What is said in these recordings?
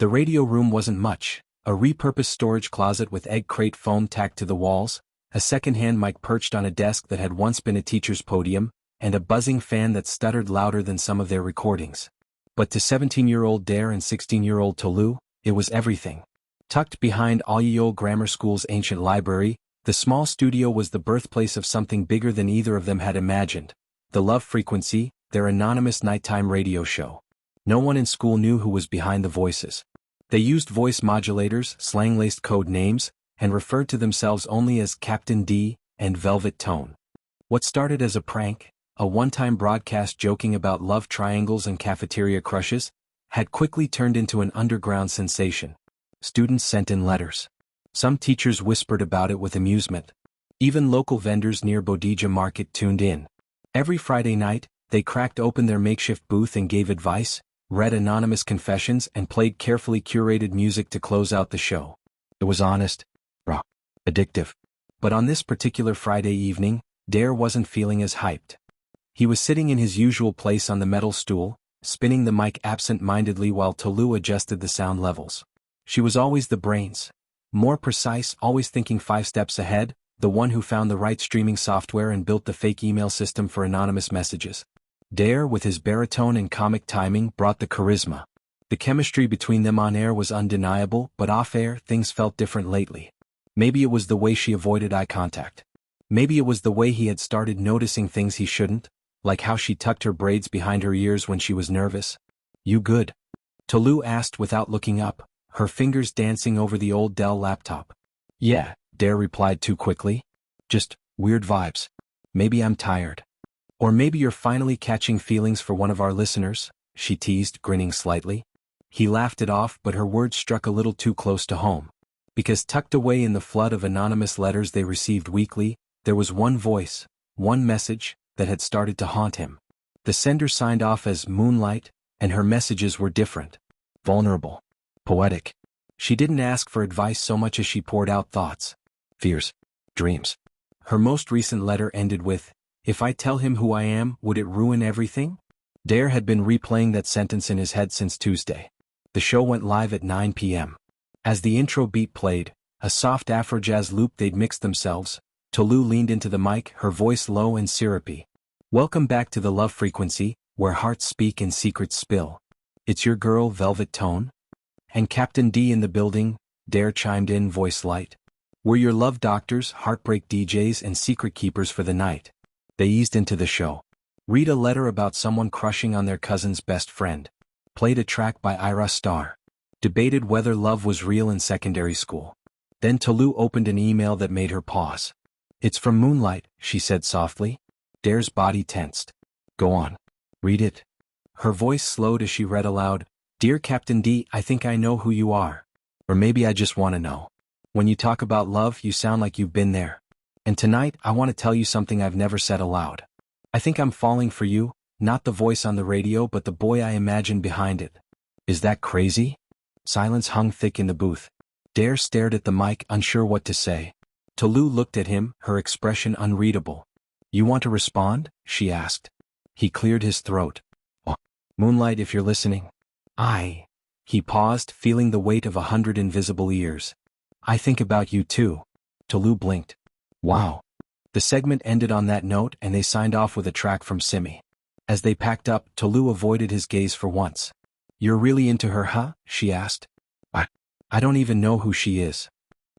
The radio room wasn't much: a repurposed storage closet with egg crate foam tacked to the walls, a second-hand mic perched on a desk that had once been a teacher's podium, and a buzzing fan that stuttered louder than some of their recordings. But to 17-year-old Dare and 16-year-old Tolu, it was everything. Tucked behind Oyo Grammar School's ancient library, the small studio was the birthplace of something bigger than either of them had imagined: the Love Frequency, their anonymous nighttime radio show. No one in school knew who was behind the voices. They used voice modulators, slang-laced code names, and referred to themselves only as Captain D and Velvet Tone. What started as a prank, a one-time broadcast joking about love triangles and cafeteria crushes, had quickly turned into an underground sensation. Students sent in letters. Some teachers whispered about it with amusement. Even local vendors near Bodija Market tuned in. Every Friday night, they cracked open their makeshift booth and gave advice, read anonymous confessions, and played carefully curated music to close out the show. It was honest, raw, addictive. But on this particular Friday evening, Dare wasn't feeling as hyped. He was sitting in his usual place on the metal stool, spinning the mic absent-mindedly while Tolu adjusted the sound levels. She was always the brains. More precise, always thinking 5 steps ahead, the one who found the right streaming software and built the fake email system for anonymous messages. Dare, with his baritone and comic timing, brought the charisma. The chemistry between them on air was undeniable, but off-air, things felt different lately. Maybe it was the way she avoided eye contact. Maybe it was the way he had started noticing things he shouldn't, like how she tucked her braids behind her ears when she was nervous. "You good?" Tolu asked without looking up, her fingers dancing over the old Dell laptop. "Yeah," Dare replied too quickly. "Just weird vibes. Maybe I'm tired. Or maybe you're finally catching feelings for one of our listeners," she teased, grinning slightly. He laughed it off, but her words struck a little too close to home. Because tucked away in the flood of anonymous letters they received weekly, there was one voice, one message, that had started to haunt him. The sender signed off as Moonlight, and her messages were different. Vulnerable. Poetic. She didn't ask for advice so much as she poured out thoughts. Fears. Dreams. Her most recent letter ended with, "If I tell him who I am, would it ruin everything?" Dare had been replaying that sentence in his head since Tuesday. The show went live at 9 p.m. As the intro beat played, a soft Afro-jazz loop they'd mixed themselves, Tolu leaned into the mic, her voice low and syrupy. "Welcome back to the Love Frequency, where hearts speak and secrets spill. It's your girl, Velvet Tone." "And Captain D in the building," Dare chimed in, voice light. "We're your love doctors, heartbreak DJs, and secret keepers for the night." They eased into the show. Read a letter about someone crushing on their cousin's best friend. Played a track by Ira Star. Debated whether love was real in secondary school. Then Tolu opened an email that made her pause. "It's from Moonlight," she said softly. Dare's body tensed. "Go on. Read it." Her voice slowed as she read aloud, "Dear Captain D, I think I know who you are. Or maybe I just want to know. When you talk about love, you sound like you've been there. And tonight, I want to tell you something I've never said aloud. I think I'm falling for you, not the voice on the radio but the boy I imagine behind it." "Is that crazy?" Silence hung thick in the booth. Dare stared at the mic, unsure what to say. Tolu looked at him, her expression unreadable. "You want to respond?" she asked. He cleared his throat. "Oh, Moonlight, if you're listening." "I..." He paused, feeling the weight of 100 invisible ears. "I think about you too." Tolu blinked. "Wow." The segment ended on that note and they signed off with a track from Simi. As they packed up, Tolu avoided his gaze for once. "You're really into her, huh?" she asked. I don't even know who she is."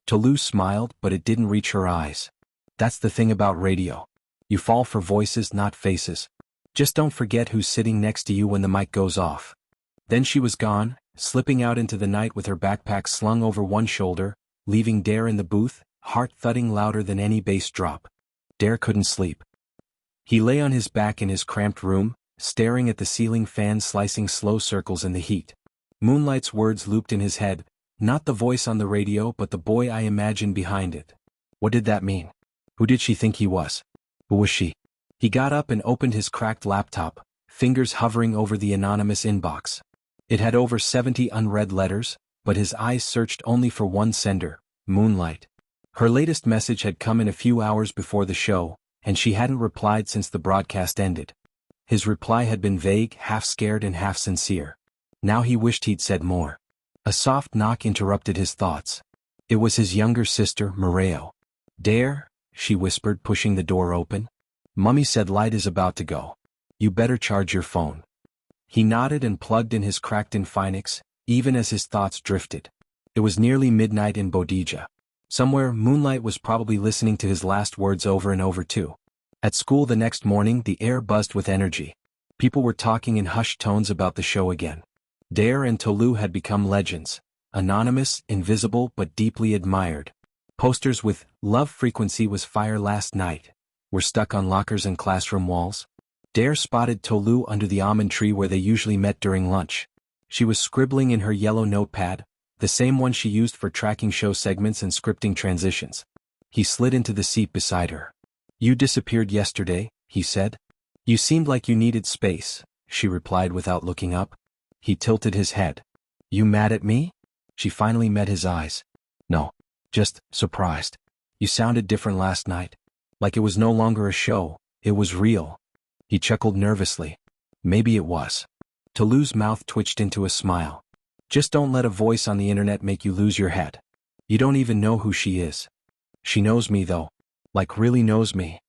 Tolu smiled, but it didn't reach her eyes. "That's the thing about radio. You fall for voices, not faces. Just don't forget who's sitting next to you when the mic goes off." Then she was gone, slipping out into the night with her backpack slung over one shoulder, leaving Dare in the booth, heart thudding louder than any bass drop. Dare couldn't sleep. He lay on his back in his cramped room, staring at the ceiling fan slicing slow circles in the heat. Moonlight's words looped in his head, not the voice on the radio but the boy I imagined behind it. What did that mean? Who did she think he was? Who was she? He got up and opened his cracked laptop, fingers hovering over the anonymous inbox. It had over 70 unread letters, but his eyes searched only for one sender, Moonlight. Her latest message had come in a few hours before the show, and she hadn't replied since the broadcast ended. His reply had been vague, half scared and half sincere. Now he wished he'd said more. A soft knock interrupted his thoughts. It was his younger sister, Mareo. "Dare?" she whispered, pushing the door open. "Mummy said light is about to go. You better charge your phone." He nodded and plugged in his cracked Infinix, even as his thoughts drifted. It was nearly midnight in Bodija. Somewhere, Moonlight was probably listening to his last words over and over too. At school the next morning, the air buzzed with energy. People were talking in hushed tones about the show again. Dare and Tolu had become legends. Anonymous, invisible, but deeply admired. Posters with "Love Frequency was fire last night" were stuck on lockers and classroom walls. Dare spotted Tolu under the almond tree where they usually met during lunch. She was scribbling in her yellow notepad, the same one she used for tracking show segments and scripting transitions. He slid into the seat beside her. "You disappeared yesterday," he said. "You seemed like you needed space," she replied without looking up. He tilted his head. "You mad at me?" She finally met his eyes. "No. Just surprised. You sounded different last night. Like it was no longer a show, it was real." He chuckled nervously. "Maybe it was." Tolu's mouth twitched into a smile. "Just don't let a voice on the internet make you lose your head. You don't even know who she is." "She knows me though. Like really knows me."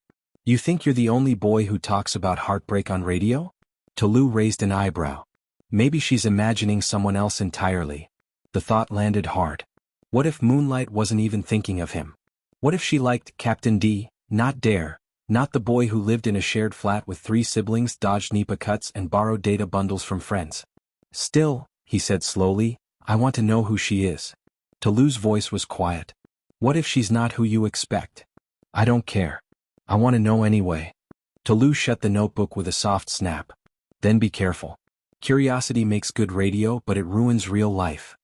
"You think you're the only boy who talks about heartbreak on radio?" Tolu raised an eyebrow. Maybe she's imagining someone else entirely. The thought landed hard. What if Moonlight wasn't even thinking of him? What if she liked Captain D, not Dare, not the boy who lived in a shared flat with 3 siblings, dodged NEPA cuts and borrowed data bundles from friends? "Still," he said slowly, "I want to know who she is." Tolu's voice was quiet. "What if she's not who you expect?" "I don't care. I want to know anyway." Tolu shut the notebook with a soft snap. "Then be careful. Curiosity makes good radio, but it ruins real life."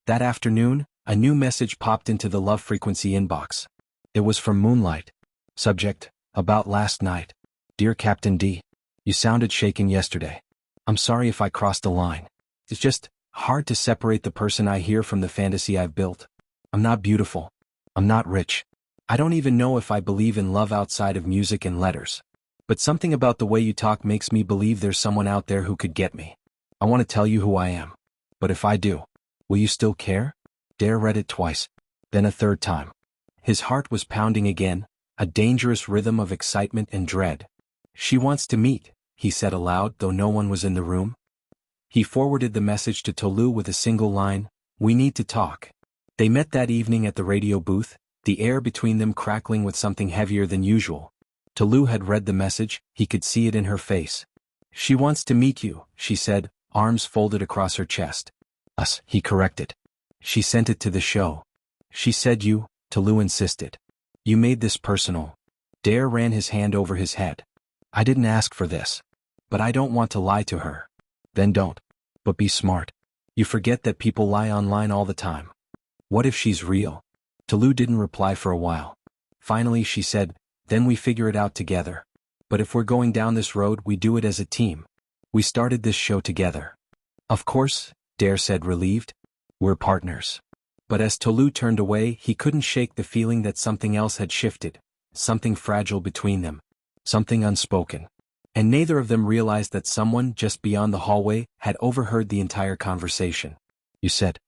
That afternoon, a new message popped into the Love Frequency inbox. It was from Moonlight. Subject: about last night. "Dear Captain D. You sounded shaken yesterday. I'm sorry if I crossed a line. It's just hard to separate the person I hear from the fantasy I've built. I'm not beautiful. I'm not rich. I don't even know if I believe in love outside of music and letters. But something about the way you talk makes me believe there's someone out there who could get me. I want to tell you who I am. But if I do, will you still care?" Dare read it twice, then a third time. His heart was pounding again, a dangerous rhythm of excitement and dread. "She wants to meet," he said aloud, though no one was in the room. He forwarded the message to Tolu with a single line: "We need to talk." They met that evening at the radio booth, the air between them crackling with something heavier than usual. Tolu had read the message, he could see it in her face. "She wants to meet you," she said, arms folded across her chest. "Us," he corrected. "She sent it to the show." "She said you," Tolu insisted. "You made this personal." Dare ran his hand over his head. "I didn't ask for this. But I don't want to lie to her." "Then don't. But be smart. You forget that people lie online all the time." "What if she's real?" Tolu didn't reply for a while. Finally she said, "Then we figure it out together. But if we're going down this road, we do it as a team. We started this show together." "Of course," Dare said, relieved. "We're partners." But as Tolu turned away, he couldn't shake the feeling that something else had shifted, something fragile between them, something unspoken. And neither of them realized that someone just beyond the hallway had overheard the entire conversation. "You said."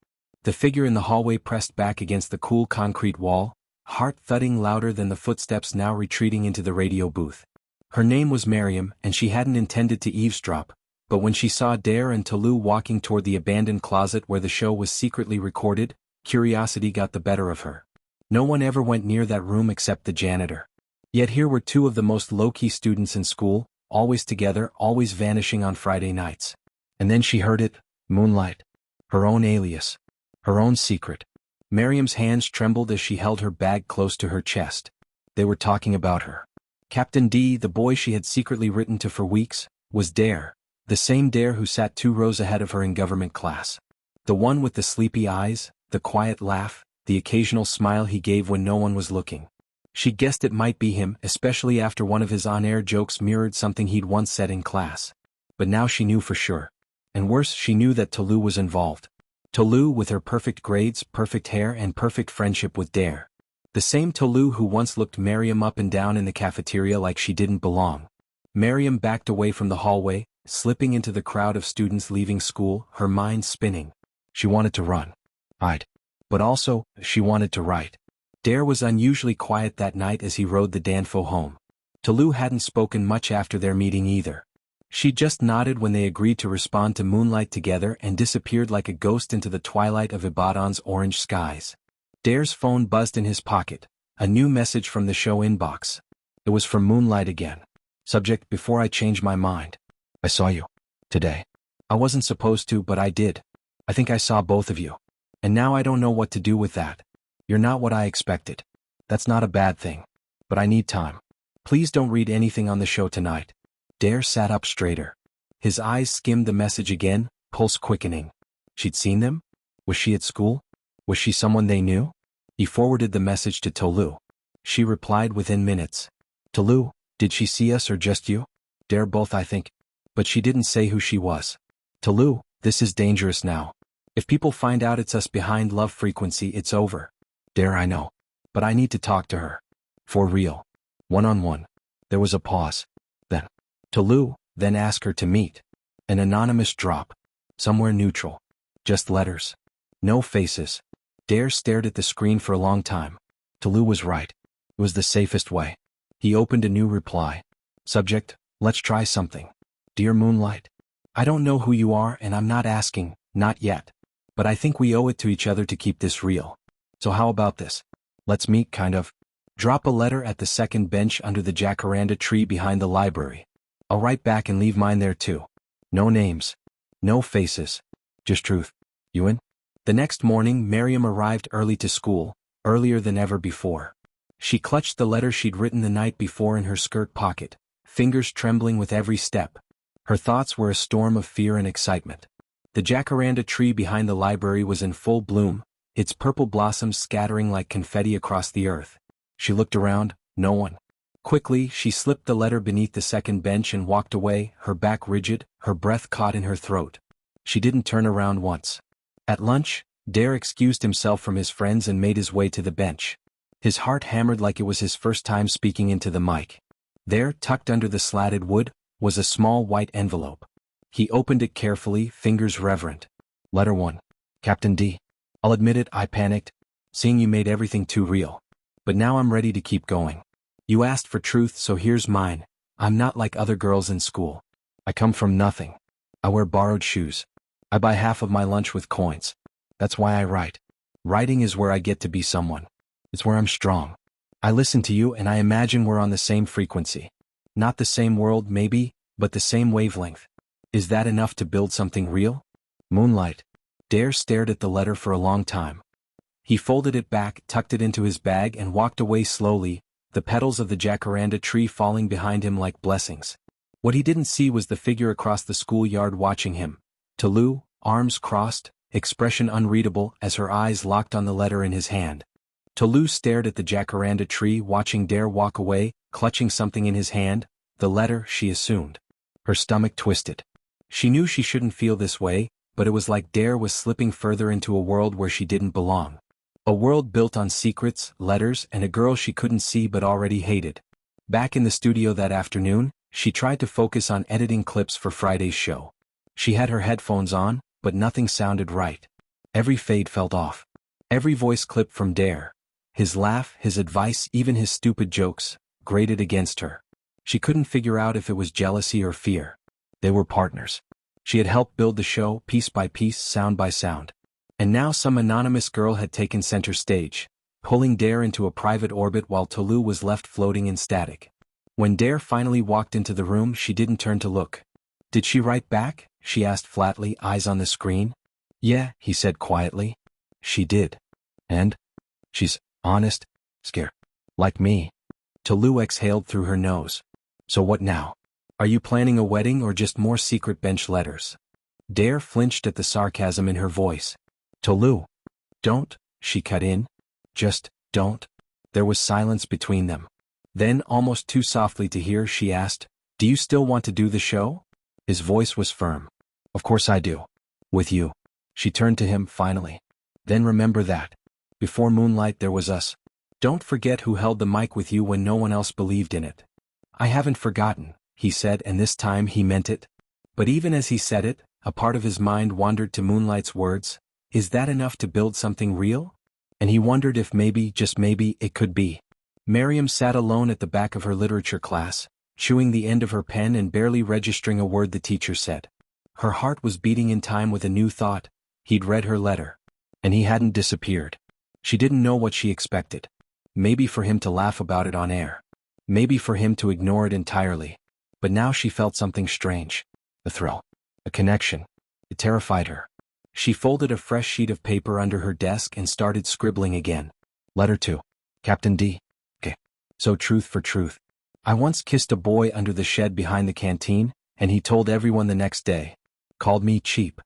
The figure in the hallway pressed back against the cool concrete wall, heart thudding louder than the footsteps now retreating into the radio booth. Her name was Miriam, and she hadn't intended to eavesdrop, but when she saw Dare and Tolu walking toward the abandoned closet where the show was secretly recorded, curiosity got the better of her. No one ever went near that room except the janitor. Yet here were 2 of the most low-key students in school, always together, always vanishing on Friday nights. And then she heard it: Moonlight. Her own alias. Her own secret. Miriam's hands trembled as she held her bag close to her chest. They were talking about her. Captain D, the boy she had secretly written to for weeks, was Dare, the same Dare who sat 2 rows ahead of her in government class. The one with the sleepy eyes, the quiet laugh, the occasional smile he gave when no one was looking. She guessed it might be him, especially after one of his on-air jokes mirrored something he'd once said in class. But now she knew for sure. And worse, she knew that Tolu was involved. Tolu with her perfect grades, perfect hair, and perfect friendship with Dare. The same Tolu who once looked Miriam up and down in the cafeteria like she didn't belong. Miriam backed away from the hallway, slipping into the crowd of students leaving school, her mind spinning. She wanted to run, hide. But also, she wanted to write. Dare was unusually quiet that night as he rode the Danfo home. Tolu hadn't spoken much after their meeting either. She just nodded when they agreed to respond to Moonlight together and disappeared like a ghost into the twilight of Ibadan's orange skies. Dare's phone buzzed in his pocket, a new message from the show inbox. It was from Moonlight again. Subject: before I change my mind. I saw you. Today. I wasn't supposed to, but I did. I think I saw both of you. And now I don't know what to do with that. You're not what I expected. That's not a bad thing. But I need time. Please don't read anything on the show tonight. Dare sat up straighter. His eyes skimmed the message again, pulse quickening. She'd seen them? Was she at school? Was she someone they knew? He forwarded the message to Tolu. She replied within minutes. Tolu, did she see us or just you? Dare: both, I think. But she didn't say who she was. Tolu, this is dangerous now. If people find out it's us behind love frequency, it's over. Dare: I know. But I need to talk to her. For real. One-on-one. There was a pause. Then. Tolu, then ask her to meet. An anonymous drop. Somewhere neutral. Just letters. No faces. Dare stared at the screen for a long time. Tolu was right. It was the safest way. He opened a new reply. Subject: let's try something. Dear Moonlight. I don't know who you are and I'm not asking, not yet. But I think we owe it to each other to keep this real. So how about this? Let's meet, kind of. Drop a letter at the second bench under the jacaranda tree behind the library. I'll write back and leave mine there too. No names. No faces. Just truth. You in? The next morning, Miriam arrived early to school, earlier than ever before. She clutched the letter she'd written the night before in her skirt pocket, fingers trembling with every step. Her thoughts were a storm of fear and excitement. The jacaranda tree behind the library was in full bloom, its purple blossoms scattering like confetti across the earth. She looked around, no one. Quickly, she slipped the letter beneath the second bench and walked away, her back rigid, her breath caught in her throat. She didn't turn around once. At lunch, Dare excused himself from his friends and made his way to the bench. His heart hammered like it was his first time speaking into the mic. There, tucked under the slatted wood, was a small white envelope. He opened it carefully, fingers reverent. Letter 1. Captain D. I'll admit it, I panicked. Seeing you made everything too real. But now I'm ready to keep going. You asked for truth, so here's mine. I'm not like other girls in school. I come from nothing. I wear borrowed shoes. I buy half of my lunch with coins. That's why I write. Writing is where I get to be someone. It's where I'm strong. I listen to you and I imagine we're on the same frequency. Not the same world, maybe, but the same wavelength. Is that enough to build something real? Moonlight. Dare stared at the letter for a long time. He folded it back, tucked it into his bag and walked away slowly, the petals of the jacaranda tree falling behind him like blessings. What he didn't see was the figure across the schoolyard watching him. Tolu, arms crossed, expression unreadable as her eyes locked on the letter in his hand. Tolu stared at the jacaranda tree, watching Dare walk away, clutching something in his hand, the letter, she assumed. Her stomach twisted. She knew she shouldn't feel this way, but it was like Dare was slipping further into a world where she didn't belong. A world built on secrets, letters, and a girl she couldn't see but already hated. Back in the studio that afternoon, she tried to focus on editing clips for Friday's show. She had her headphones on, but nothing sounded right. Every fade felt off. Every voice clip from Dare, his laugh, his advice, even his stupid jokes, grated against her. She couldn't figure out if it was jealousy or fear. They were partners. She had helped build the show, piece by piece, sound by sound. And now some anonymous girl had taken center stage, pulling Dare into a private orbit while Tolu was left floating in static. When Dare finally walked into the room, she didn't turn to look. Did she write back? She asked flatly, eyes on the screen. Yeah, he said quietly. She did. And? She's honest, scared. Like me. Tolu exhaled through her nose. So what now? Are you planning a wedding or just more secret bench letters? Dare flinched at the sarcasm in her voice. Tolu. Don't, she cut in. Just, don't. There was silence between them. Then, almost too softly to hear, she asked, Do you still want to do the show? His voice was firm. Of course I do. With you. She turned to him finally. Then remember that. Before Moonlight there was us. Don't forget who held the mic with you when no one else believed in it. I haven't forgotten, he said, and this time he meant it. But even as he said it, a part of his mind wandered to Moonlight's words. Is that enough to build something real? And he wondered if maybe, just maybe, it could be. Miriam sat alone at the back of her literature class, chewing the end of her pen and barely registering a word the teacher said. Her heart was beating in time with a new thought. He'd read her letter. And he hadn't disappeared. She didn't know what she expected. Maybe for him to laugh about it on air. Maybe for him to ignore it entirely. But now she felt something strange. A thrill. A connection. It terrified her. She folded a fresh sheet of paper under her desk and started scribbling again. Letter to Captain D. Okay. So truth for truth. I once kissed a boy under the shed behind the canteen, and he told everyone the next day. Called me cheap.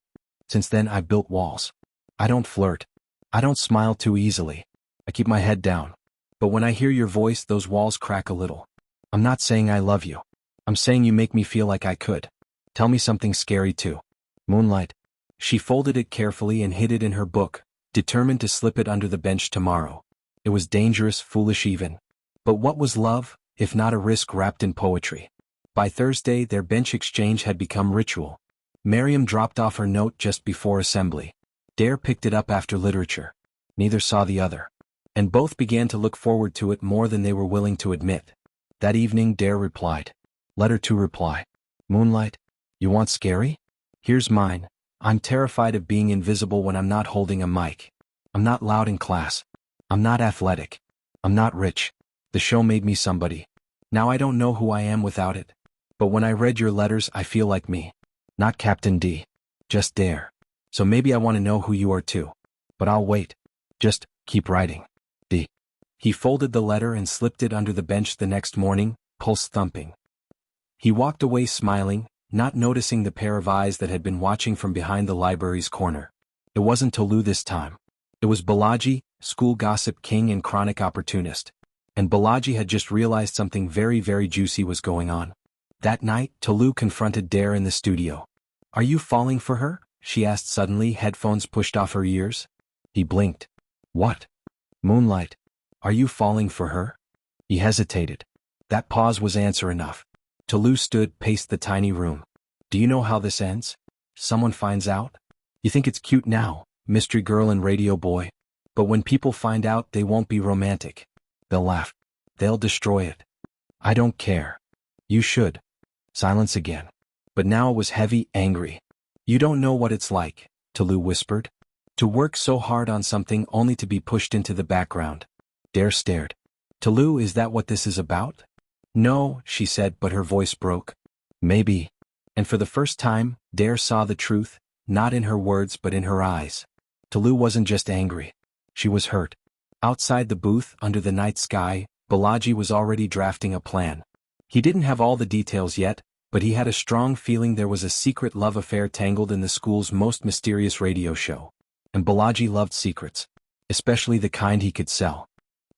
Since then I've built walls. I don't flirt. I don't smile too easily. I keep my head down. But when I hear your voice, those walls crack a little. I'm not saying I love you. I'm saying you make me feel like I could. Tell me something scary too. Moonlight. She folded it carefully and hid it in her book, determined to slip it under the bench tomorrow. It was dangerous, foolish even. But what was love, if not a risk wrapped in poetry? By Thursday, their bench exchange had become ritual. Miriam dropped off her note just before assembly. Dare picked it up after literature. Neither saw the other. And both began to look forward to it more than they were willing to admit. That evening, Dare replied. Letter to reply. Moonlight. You want scary? Here's mine. I'm terrified of being invisible when I'm not holding a mic. I'm not loud in class. I'm not athletic. I'm not rich. The show made me somebody. Now I don't know who I am without it. But when I read your letters, I feel like me. Not Captain D. Just Dare. So maybe I want to know who you are too. But I'll wait. Just keep writing. D. He folded the letter and slipped it under the bench the next morning, pulse thumping. He walked away smiling, not noticing the pair of eyes that had been watching from behind the library's corner. It wasn't Tolu this time. It was Balaji, school gossip king and chronic opportunist. And Balaji had just realized something very, very juicy was going on. That night, Tolu confronted Dare in the studio. Are you falling for her? She asked suddenly, headphones pushed off her ears. He blinked. What? Moonlight. Are you falling for her? He hesitated. That pause was answer enough. Tolu stood, paced the tiny room. Do you know how this ends? Someone finds out? You think it's cute now, mystery girl and radio boy. But when people find out, they won't be romantic. They'll laugh. They'll destroy it. I don't care. You should. Silence again. But now it was heavy, angry. You don't know what it's like, Tolu whispered. To work so hard on something only to be pushed into the background. Dare stared. Tolu, is that what this is about? No, she said, but her voice broke. Maybe. And for the first time, Dare saw the truth, not in her words but in her eyes. Tolu wasn't just angry. She was hurt. Outside the booth, under the night sky, Balaji was already drafting a plan. He didn't have all the details yet, but he had a strong feeling there was a secret love affair tangled in the school's most mysterious radio show. And Balaji loved secrets. Especially the kind he could sell.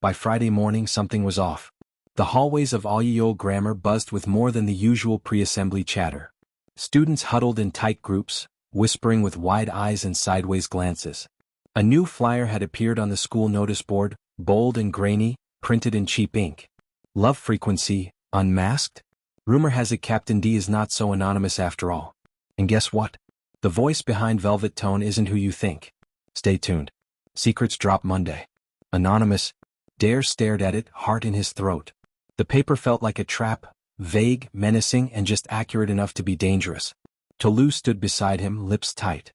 By Friday morning something was off. The hallways of Alyo Grammar buzzed with more than the usual pre-assembly chatter. Students huddled in tight groups, whispering with wide eyes and sideways glances. A new flyer had appeared on the school notice board, bold and grainy, printed in cheap ink. Love frequency, unmasked? Rumor has it Captain D is not so anonymous after all. And guess what? The voice behind Velvet Tone isn't who you think. Stay tuned. Secrets drop Monday. Anonymous. Dare stared at it, heart in his throat. The paper felt like a trap, vague, menacing, and just accurate enough to be dangerous. Tolu stood beside him, lips tight.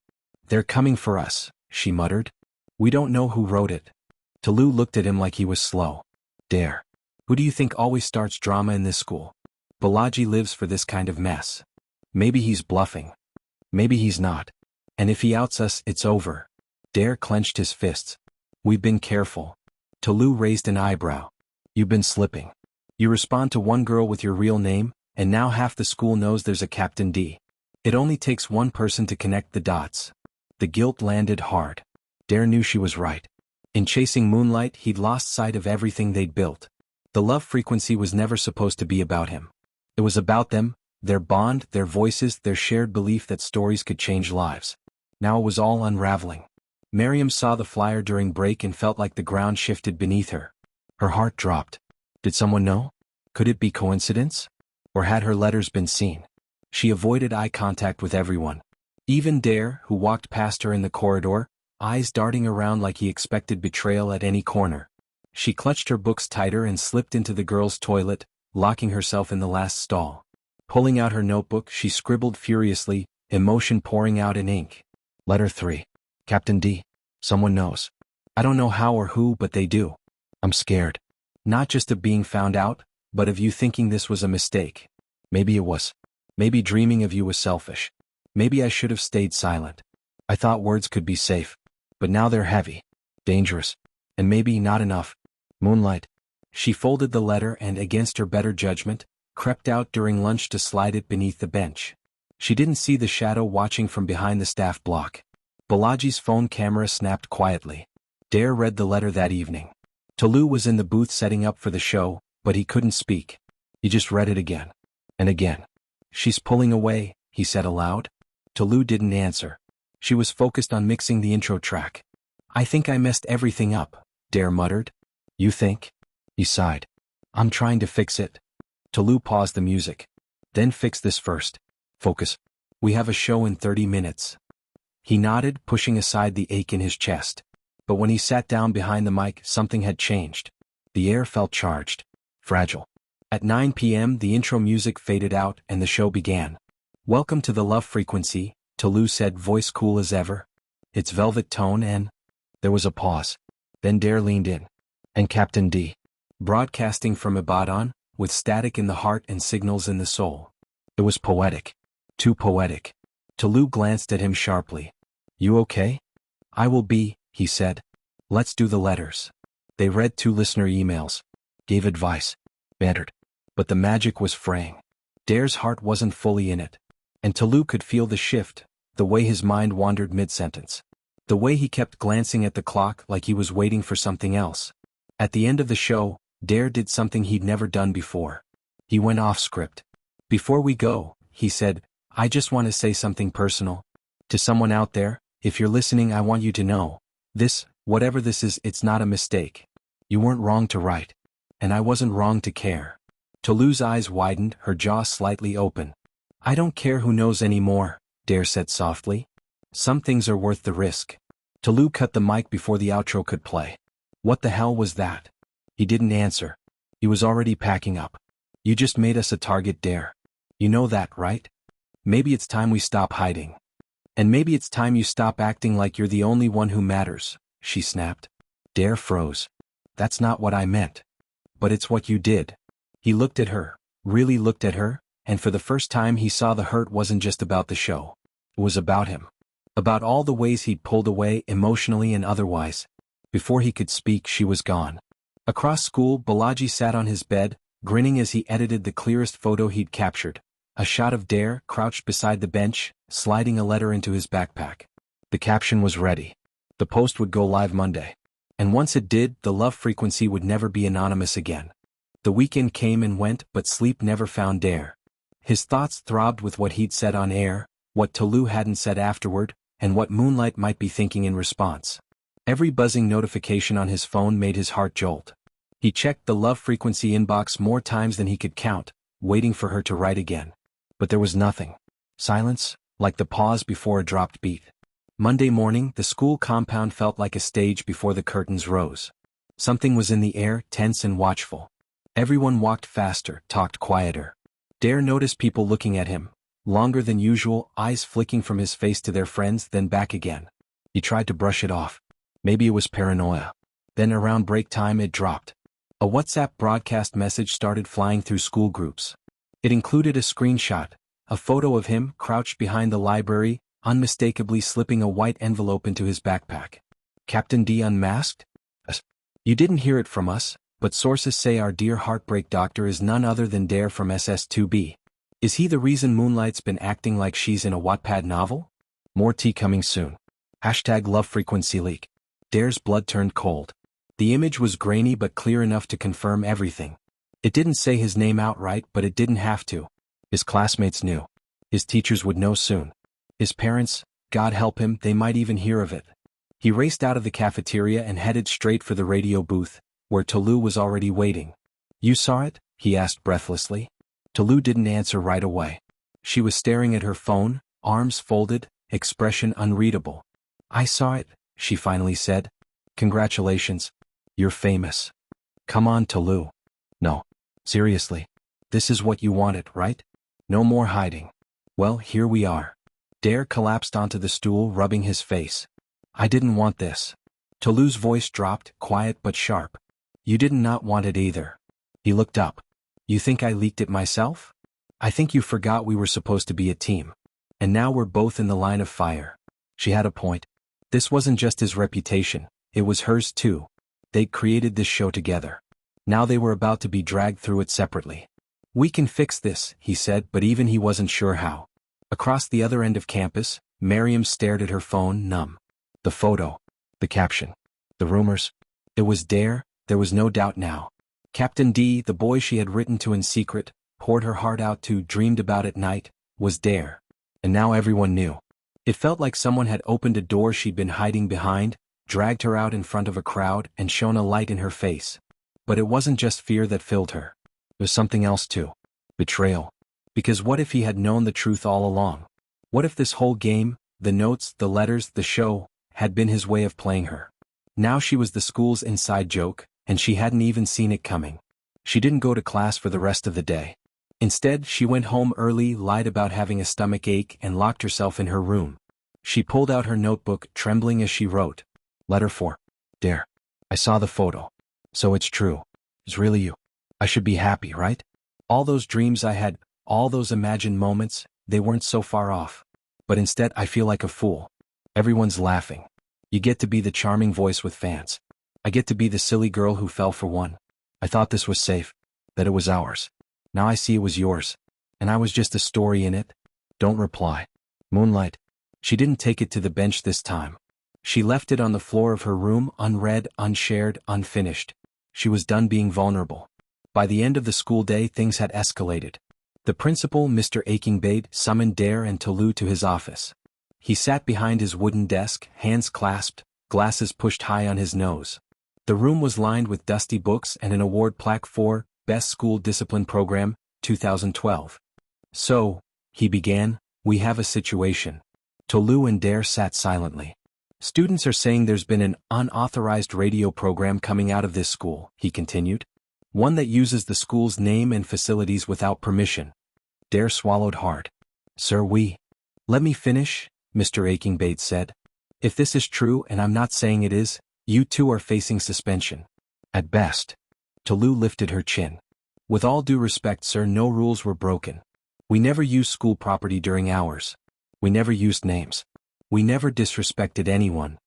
They're coming for us, she muttered. We don't know who wrote it. Tolu looked at him like he was slow. Dare. Who do you think always starts drama in this school? Balaji lives for this kind of mess. Maybe he's bluffing. Maybe he's not. And if he outs us, it's over. Dare clenched his fists. We've been careful. Tolu raised an eyebrow. You've been slipping. You respond to one girl with your real name, and now half the school knows there's a Captain D. It only takes one person to connect the dots. The guilt landed hard. Dare knew she was right. In chasing Moonlight, he'd lost sight of everything they'd built. The love frequency was never supposed to be about him. It was about them, their bond, their voices, their shared belief that stories could change lives. Now it was all unraveling. Miriam saw the flyer during break and felt like the ground shifted beneath her. Her heart dropped. Did someone know? Could it be coincidence? Or had her letters been seen? She avoided eye contact with everyone. Even Dare, who walked past her in the corridor, eyes darting around like he expected betrayal at any corner. She clutched her books tighter and slipped into the girls' toilet, locking herself in the last stall. Pulling out her notebook, she scribbled furiously, emotion pouring out in ink. Letter 3. Captain D. Someone knows. I don't know how or who, but they do. I'm scared. Not just of being found out, but of you thinking this was a mistake. Maybe it was. Maybe dreaming of you was selfish. Maybe I should have stayed silent. I thought words could be safe. But now they're heavy. Dangerous. And maybe not enough. Moonlight. She folded the letter and, against her better judgment, crept out during lunch to slide it beneath the bench. She didn't see the shadow watching from behind the staff block. Balaji's phone camera snapped quietly. Dare read the letter that evening. Tolu was in the booth setting up for the show, but he couldn't speak. He just read it again. And again. She's pulling away, he said aloud. Tolu didn't answer. She was focused on mixing the intro track. I think I messed everything up, Dare muttered. You think? He sighed. I'm trying to fix it. Tolu paused the music. Then fix this first. Focus. We have a show in 30 minutes. He nodded, pushing aside the ache in his chest. But when he sat down behind the mic, something had changed. The air felt charged. Fragile. At 9 p.m. the intro music faded out and the show began. Welcome to the love frequency, Tolu said, voice cool as ever. Its velvet tone and... There was a pause. Then Dare leaned in. And Captain D. Broadcasting from Ibadan, with static in the heart and signals in the soul. It was poetic. Too poetic. Tolu glanced at him sharply. You okay? I will be, he said. Let's do the letters. They read 2 listener emails. Gave advice. Bantered. But the magic was fraying. Dare's heart wasn't fully in it. And Tolu could feel the shift, the way his mind wandered mid-sentence. The way he kept glancing at the clock like he was waiting for something else. At the end of the show, Dare did something he'd never done before. He went off script. Before we go, he said, I just want to say something personal. To someone out there, if you're listening, I want you to know. This, whatever this is, it's not a mistake. You weren't wrong to write. And I wasn't wrong to care. Tolu's eyes widened, her jaw slightly open. I don't care who knows anymore, Dare said softly. Some things are worth the risk. Tolu cut the mic before the outro could play. What the hell was that? He didn't answer. He was already packing up. You just made us a target, Dare. You know that, right? Maybe it's time we stop hiding. And maybe it's time you stop acting like you're the only one who matters, she snapped. Dare froze. That's not what I meant. But it's what you did. He looked at her, really looked at her, and for the first time he saw the hurt wasn't just about the show. It was about him. About all the ways he'd pulled away emotionally and otherwise. Before he could speak, she was gone. Across school, Balaji sat on his bed, grinning as he edited the clearest photo he'd captured. A shot of Dare, crouched beside the bench, sliding a letter into his backpack. The caption was ready. The post would go live Monday. And once it did, the love frequency would never be anonymous again. The weekend came and went, but sleep never found Dare. His thoughts throbbed with what he'd said on air, what Tolu hadn't said afterward, and what Moonlight might be thinking in response. Every buzzing notification on his phone made his heart jolt. He checked the love frequency inbox more times than he could count, waiting for her to write again. But there was nothing. Silence, like the pause before a dropped beat. Monday morning, the school compound felt like a stage before the curtains rose. Something was in the air, tense and watchful. Everyone walked faster, talked quieter. Dare noticed people looking at him, longer than usual, eyes flicking from his face to their friends, then back again. He tried to brush it off. Maybe it was paranoia. Then around break time it dropped. A WhatsApp broadcast message started flying through school groups. It included a screenshot, a photo of him crouched behind the library, unmistakably slipping a white envelope into his backpack. Captain D unmasked? You didn't hear it from us, but sources say our dear heartbreak doctor is none other than Dare from SS2B. Is he the reason Moonlight's been acting like she's in a Wattpad novel? More tea coming soon. #love frequency leak. Dare's blood turned cold. The image was grainy but clear enough to confirm everything. It didn't say his name outright, but it didn't have to. His classmates knew. His teachers would know soon. His parents, God help him, they might even hear of it. He raced out of the cafeteria and headed straight for the radio booth, where Tolu was already waiting. You saw it? He asked breathlessly. Tolu didn't answer right away. She was staring at her phone, arms folded, expression unreadable. I saw it, she finally said. Congratulations. You're famous. Come on, Tolu. No. Seriously. This is what you wanted, right? No more hiding. Well, here we are. Dare collapsed onto the stool, rubbing his face. I didn't want this. Tolu's voice dropped, quiet but sharp. You did not want it either. He looked up. You think I leaked it myself? I think you forgot we were supposed to be a team. And now we're both in the line of fire. She had a point. This wasn't just his reputation, it was hers too. They'd created this show together. Now they were about to be dragged through it separately. We can fix this, he said, but even he wasn't sure how. Across the other end of campus, Miriam stared at her phone, numb. The photo. The caption. The rumors. It was Dare, there was no doubt now. Captain D, the boy she had written to in secret, poured her heart out to, dreamed about at night, was Dare. And now everyone knew. It felt like someone had opened a door she'd been hiding behind, dragged her out in front of a crowd, and shone a light in her face. But it wasn't just fear that filled her. There was something else too. Betrayal. Because what if he had known the truth all along? What if this whole game, the notes, the letters, the show, had been his way of playing her? Now she was the school's inside joke, and she hadn't even seen it coming. She didn't go to class for the rest of the day. Instead, she went home early, lied about having a stomach ache, and locked herself in her room. She pulled out her notebook, trembling as she wrote. Letter 4. Dare. I saw the photo. So it's true. It's really you. I should be happy, right? All those dreams I had, all those imagined moments, they weren't so far off. But instead I feel like a fool. Everyone's laughing. You get to be the charming voice with fans. I get to be the silly girl who fell for one. I thought this was safe. That it was ours. Now I see it was yours. And I was just a story in it. Don't reply. Moonlight. She didn't take it to the bench this time. She left it on the floor of her room, unread, unshared, unfinished. She was done being vulnerable. By the end of the school day, things had escalated. The principal, Mr. Akingbade, summoned Dare and Tolu to his office. He sat behind his wooden desk, hands clasped, glasses pushed high on his nose. The room was lined with dusty books and an award plaque for Best School Discipline Program, 2012. So, he began, we have a situation. Tolu and Dare sat silently. Students are saying there's been an unauthorized radio program coming out of this school, he continued. One that uses the school's name and facilities without permission. Dare swallowed hard. Sir, Let me finish, Mr. Akingbade said. If this is true, and I'm not saying it is, you two are facing suspension. At best. Tolu lifted her chin. With all due respect, sir, no rules were broken. We never used school property during hours. We never used names. We never disrespected anyone.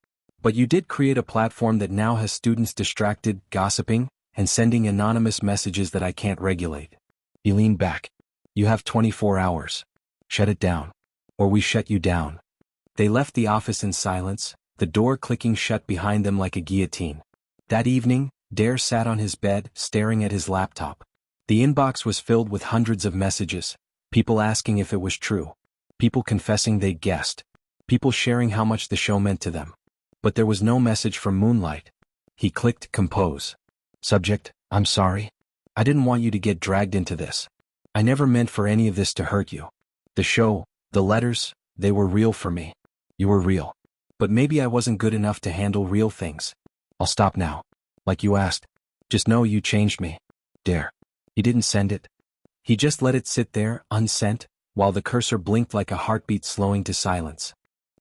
But you did create a platform that now has students distracted, gossiping, and sending anonymous messages that I can't regulate. He leaned back. You have 24 hours. Shut it down. Or we shut you down. They left the office in silence, the door clicking shut behind them like a guillotine. That evening, Dare sat on his bed, staring at his laptop. The inbox was filled with hundreds of messages, people asking if it was true, people confessing they'd guessed, people sharing how much the show meant to them. But there was no message from Moonlight. He clicked compose. Subject, I'm sorry. I didn't want you to get dragged into this. I never meant for any of this to hurt you. The show, the letters, they were real for me. You were real. But maybe I wasn't good enough to handle real things. I'll stop now. Like you asked. Just know you changed me. Dare. He didn't send it. He just let it sit there, unsent, while the cursor blinked like a heartbeat slowing to silence.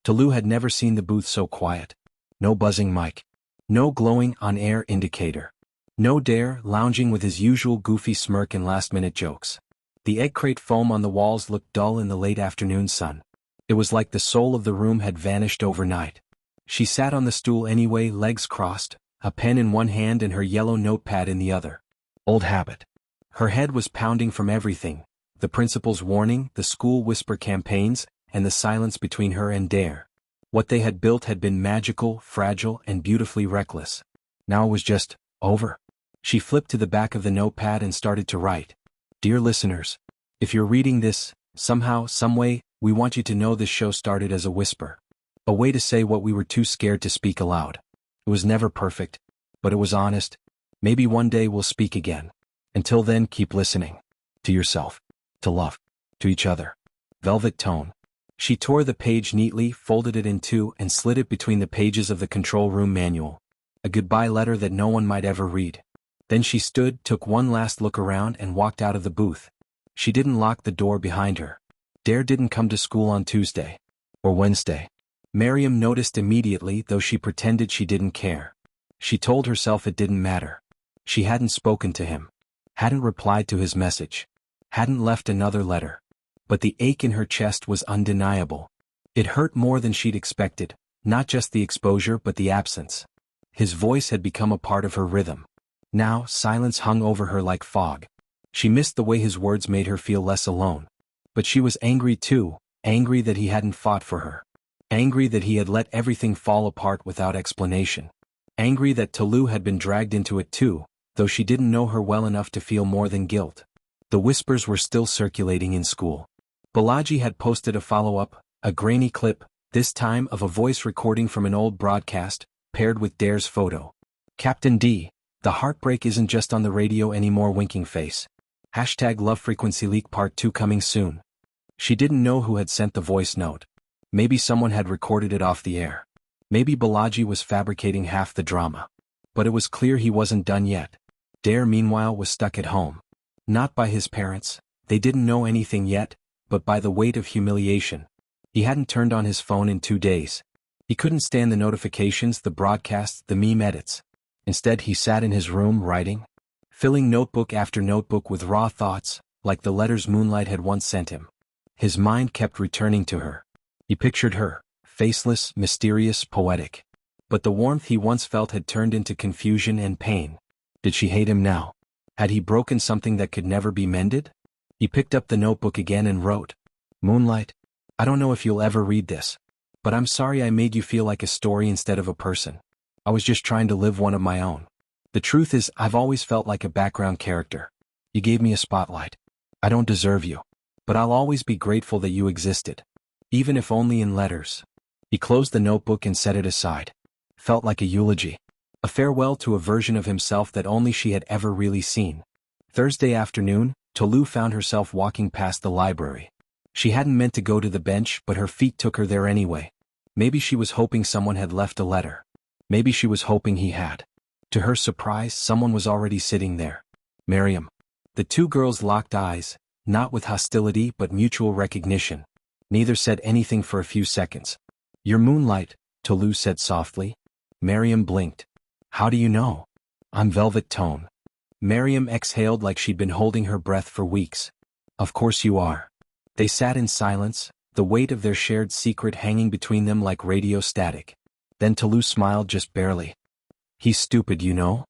Tolu had never seen the booth so quiet. No buzzing mic. No glowing on-air indicator. No Dare lounging with his usual goofy smirk and last-minute jokes. The egg crate foam on the walls looked dull in the late afternoon sun. It was like the soul of the room had vanished overnight. She sat on the stool anyway, legs crossed, a pen in one hand and her yellow notepad in the other. Old habit. Her head was pounding from everything, the principal's warning, the school whisper campaigns, and the silence between her and Dare. What they had built had been magical, fragile, and beautifully reckless. Now it was just over. She flipped to the back of the notepad and started to write. Dear listeners, if you're reading this, somehow, someway, we want you to know this show started as a whisper. A way to say what we were too scared to speak aloud. It was never perfect, but it was honest. Maybe one day we'll speak again. Until then, keep listening. To yourself. To love. To each other. Velvet tone. She tore the page neatly, folded it in two, and slid it between the pages of the control room manual. A goodbye letter that no one might ever read. Then she stood, took one last look around, and walked out of the booth. She didn't lock the door behind her. Dare didn't come to school on Tuesday. Or Wednesday. Miriam noticed immediately, though she pretended she didn't care. She told herself it didn't matter. She hadn't spoken to him. Hadn't replied to his message. Hadn't left another letter. But the ache in her chest was undeniable. It hurt more than she'd expected, not just the exposure but the absence. His voice had become a part of her rhythm. Now, silence hung over her like fog. She missed the way his words made her feel less alone. But she was angry too, angry that he hadn't fought for her. Angry that he had let everything fall apart without explanation. Angry that Tolu had been dragged into it too, though she didn't know her well enough to feel more than guilt. The whispers were still circulating in school. Balaji had posted a follow-up, a grainy clip, this time of a voice recording from an old broadcast, paired with Dare's photo. Captain D, the heartbreak isn't just on the radio anymore, winking face. Hashtag Love Frequency Leak Part 2 coming soon. She didn't know who had sent the voice note. Maybe someone had recorded it off the air. Maybe Balaji was fabricating half the drama. But it was clear he wasn't done yet. Dare meanwhile was stuck at home. Not by his parents, they didn't know anything yet, but by the weight of humiliation. He hadn't turned on his phone in 2 days. He couldn't stand the notifications, the broadcasts, the meme edits. Instead he sat in his room writing, filling notebook after notebook with raw thoughts, like the letters Moonlight had once sent him. His mind kept returning to her. He pictured her, faceless, mysterious, poetic. But the warmth he once felt had turned into confusion and pain. Did she hate him now? Had he broken something that could never be mended? He picked up the notebook again and wrote, Moonlight, I don't know if you'll ever read this, but I'm sorry I made you feel like a story instead of a person. I was just trying to live one of my own. The truth is, I've always felt like a background character. You gave me a spotlight. I don't deserve you, but I'll always be grateful that you existed. Even if only in letters. He closed the notebook and set it aside. Felt like a eulogy. A farewell to a version of himself that only she had ever really seen. Thursday afternoon, Tolu found herself walking past the library. She hadn't meant to go to the bench, but her feet took her there anyway. Maybe she was hoping someone had left a letter. Maybe she was hoping he had. To her surprise, someone was already sitting there. Miriam. The two girls locked eyes, not with hostility but mutual recognition. Neither said anything for a few seconds. You're Moonlight, Tolu said softly. Miriam blinked. How do you know? I'm Velvet Tone. Miriam exhaled like she'd been holding her breath for weeks. Of course you are. They sat in silence, the weight of their shared secret hanging between them like radio static. Then Tolu smiled just barely. He's stupid, you know?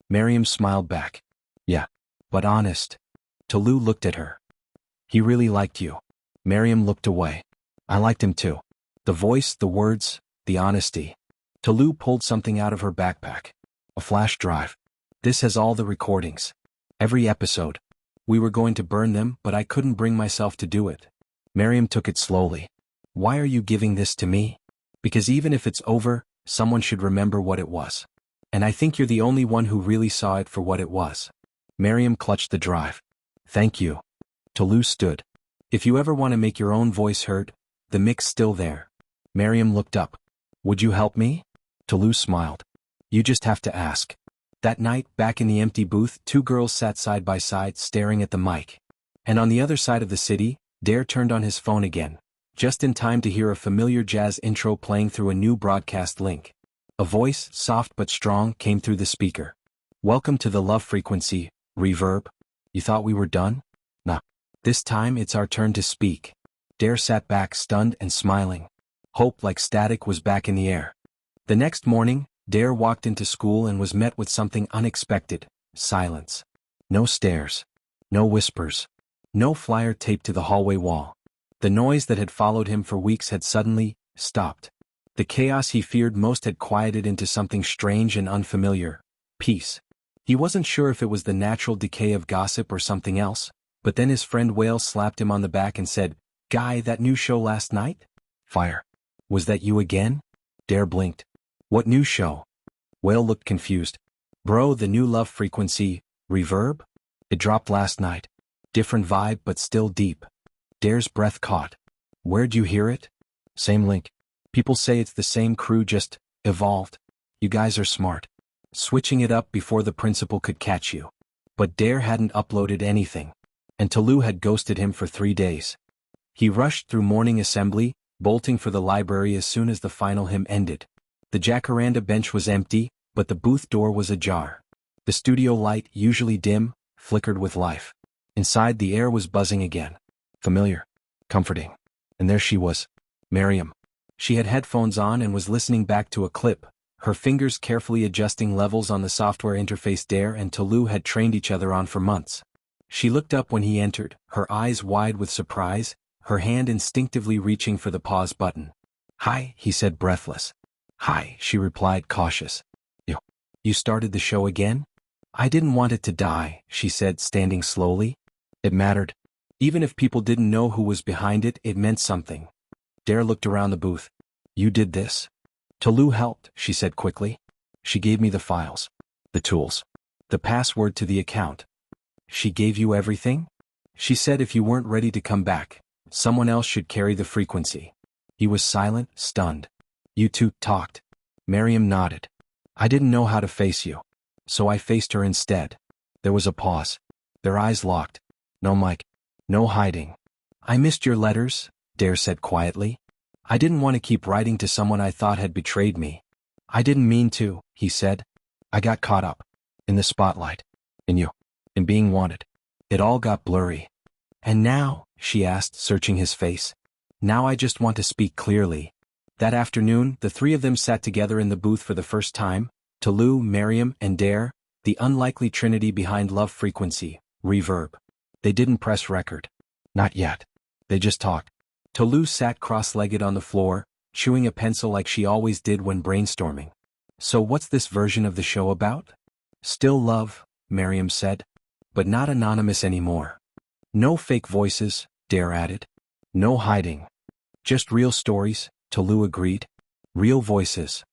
Miriam smiled back. Yeah. But honest. Tolu looked at her. He really liked you. Miriam looked away. I liked him too. The voice, the words, the honesty. Tolu pulled something out of her backpack. A flash drive. This has all the recordings. Every episode. We were going to burn them, but I couldn't bring myself to do it. Miriam took it slowly. Why are you giving this to me? Because even if it's over, someone should remember what it was. And I think you're the only one who really saw it for what it was. Miriam clutched the drive. Thank you. Tolu stood. If you ever want to make your own voice heard, the mic's still there. Miriam looked up. Would you help me? Tolu smiled. You just have to ask. That night, back in the empty booth, two girls sat side by side staring at the mic. And on the other side of the city, Dare turned on his phone again, just in time to hear a familiar jazz intro playing through a new broadcast link. A voice, soft but strong, came through the speaker. Welcome to the Love Frequency, Reverb. You thought we were done? Nah. This time it's our turn to speak. Dare sat back stunned and smiling. Hope like static was back in the air. The next morning, Dare walked into school and was met with something unexpected. Silence. No stares. No whispers. No flyer taped to the hallway wall. The noise that had followed him for weeks had suddenly stopped. The chaos he feared most had quieted into something strange and unfamiliar. Peace. He wasn't sure if it was the natural decay of gossip or something else, but then his friend Whale slapped him on the back and said, Guy, that new show last night? Fire. Was that you again? Dare blinked. What new show? Whale looked confused. Bro, the new Love Frequency, Reverb? It dropped last night. Different vibe but still deep. Dare's breath caught. Where'd you hear it? Same link. People say it's the same crew, just evolved. You guys are smart. Switching it up before the principal could catch you. But Dare hadn't uploaded anything. And Tolu had ghosted him for 3 days. He rushed through morning assembly, bolting for the library as soon as the final hymn ended. The jacaranda bench was empty, but the booth door was ajar. The studio light, usually dim, flickered with life. Inside, the air was buzzing again. Familiar. Comforting. And there she was. Miriam. She had headphones on and was listening back to a clip, her fingers carefully adjusting levels on the software interface Dare and Tolu had trained each other on for months. She looked up when he entered, her eyes wide with surprise, her hand instinctively reaching for the pause button. "Hi," he said, breathless. "Hi," she replied, cautious. You started the show again?" "I didn't want it to die," she said, standing slowly. It mattered. Even if people didn't know who was behind it, it meant something. Dare looked around the booth. "You did this?" "Tolu helped," she said quickly. "She gave me the files. The tools. The password to the account." "She gave you everything?" "She said if you weren't ready to come back, someone else should carry the frequency." He was silent, stunned. "You two talked?" Miriam nodded. "I didn't know how to face you. So I faced her instead." There was a pause. Their eyes locked. No mic. No hiding. "I missed your letters," Dare said quietly. "I didn't want to keep writing to someone I thought had betrayed me." "I didn't mean to," he said. "I got caught up. In the spotlight. In you. In being wanted. It all got blurry." "And now?" she asked, searching his face. "Now I just want to speak clearly." That afternoon, the three of them sat together in the booth for the first time, Tolu, Miriam, and Dare, the unlikely trinity behind Love Frequency, Reverb. They didn't press record. Not yet. They just talked. Tolu sat cross-legged on the floor, chewing a pencil like she always did when brainstorming. "So what's this version of the show about?" "Still love," Miriam said. "But not anonymous anymore. No fake voices," Dare added. "No hiding. Just real stories," Tolu agreed. "Real voices."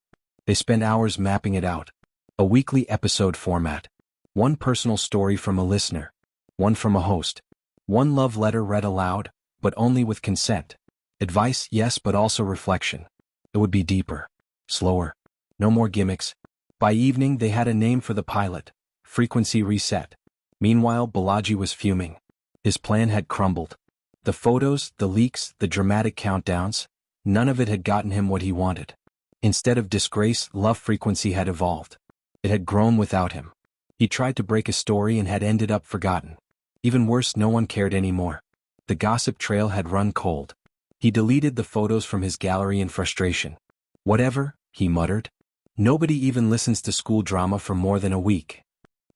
They spent hours mapping it out. A weekly episode format. One personal story from a listener. One from a host. One love letter read aloud, but only with consent. Advice, yes, but also reflection. It would be deeper. Slower. No more gimmicks. By evening they had a name for the pilot. Frequency Reset. Meanwhile, Balaji was fuming. His plan had crumbled. The photos, the leaks, the dramatic countdowns, none of it had gotten him what he wanted. Instead of disgrace, Love Frequency had evolved. It had grown without him. He tried to break a story and had ended up forgotten. Even worse, no one cared anymore. The gossip trail had run cold. He deleted the photos from his gallery in frustration. "Whatever," he muttered. "Nobody even listens to school drama for more than a week."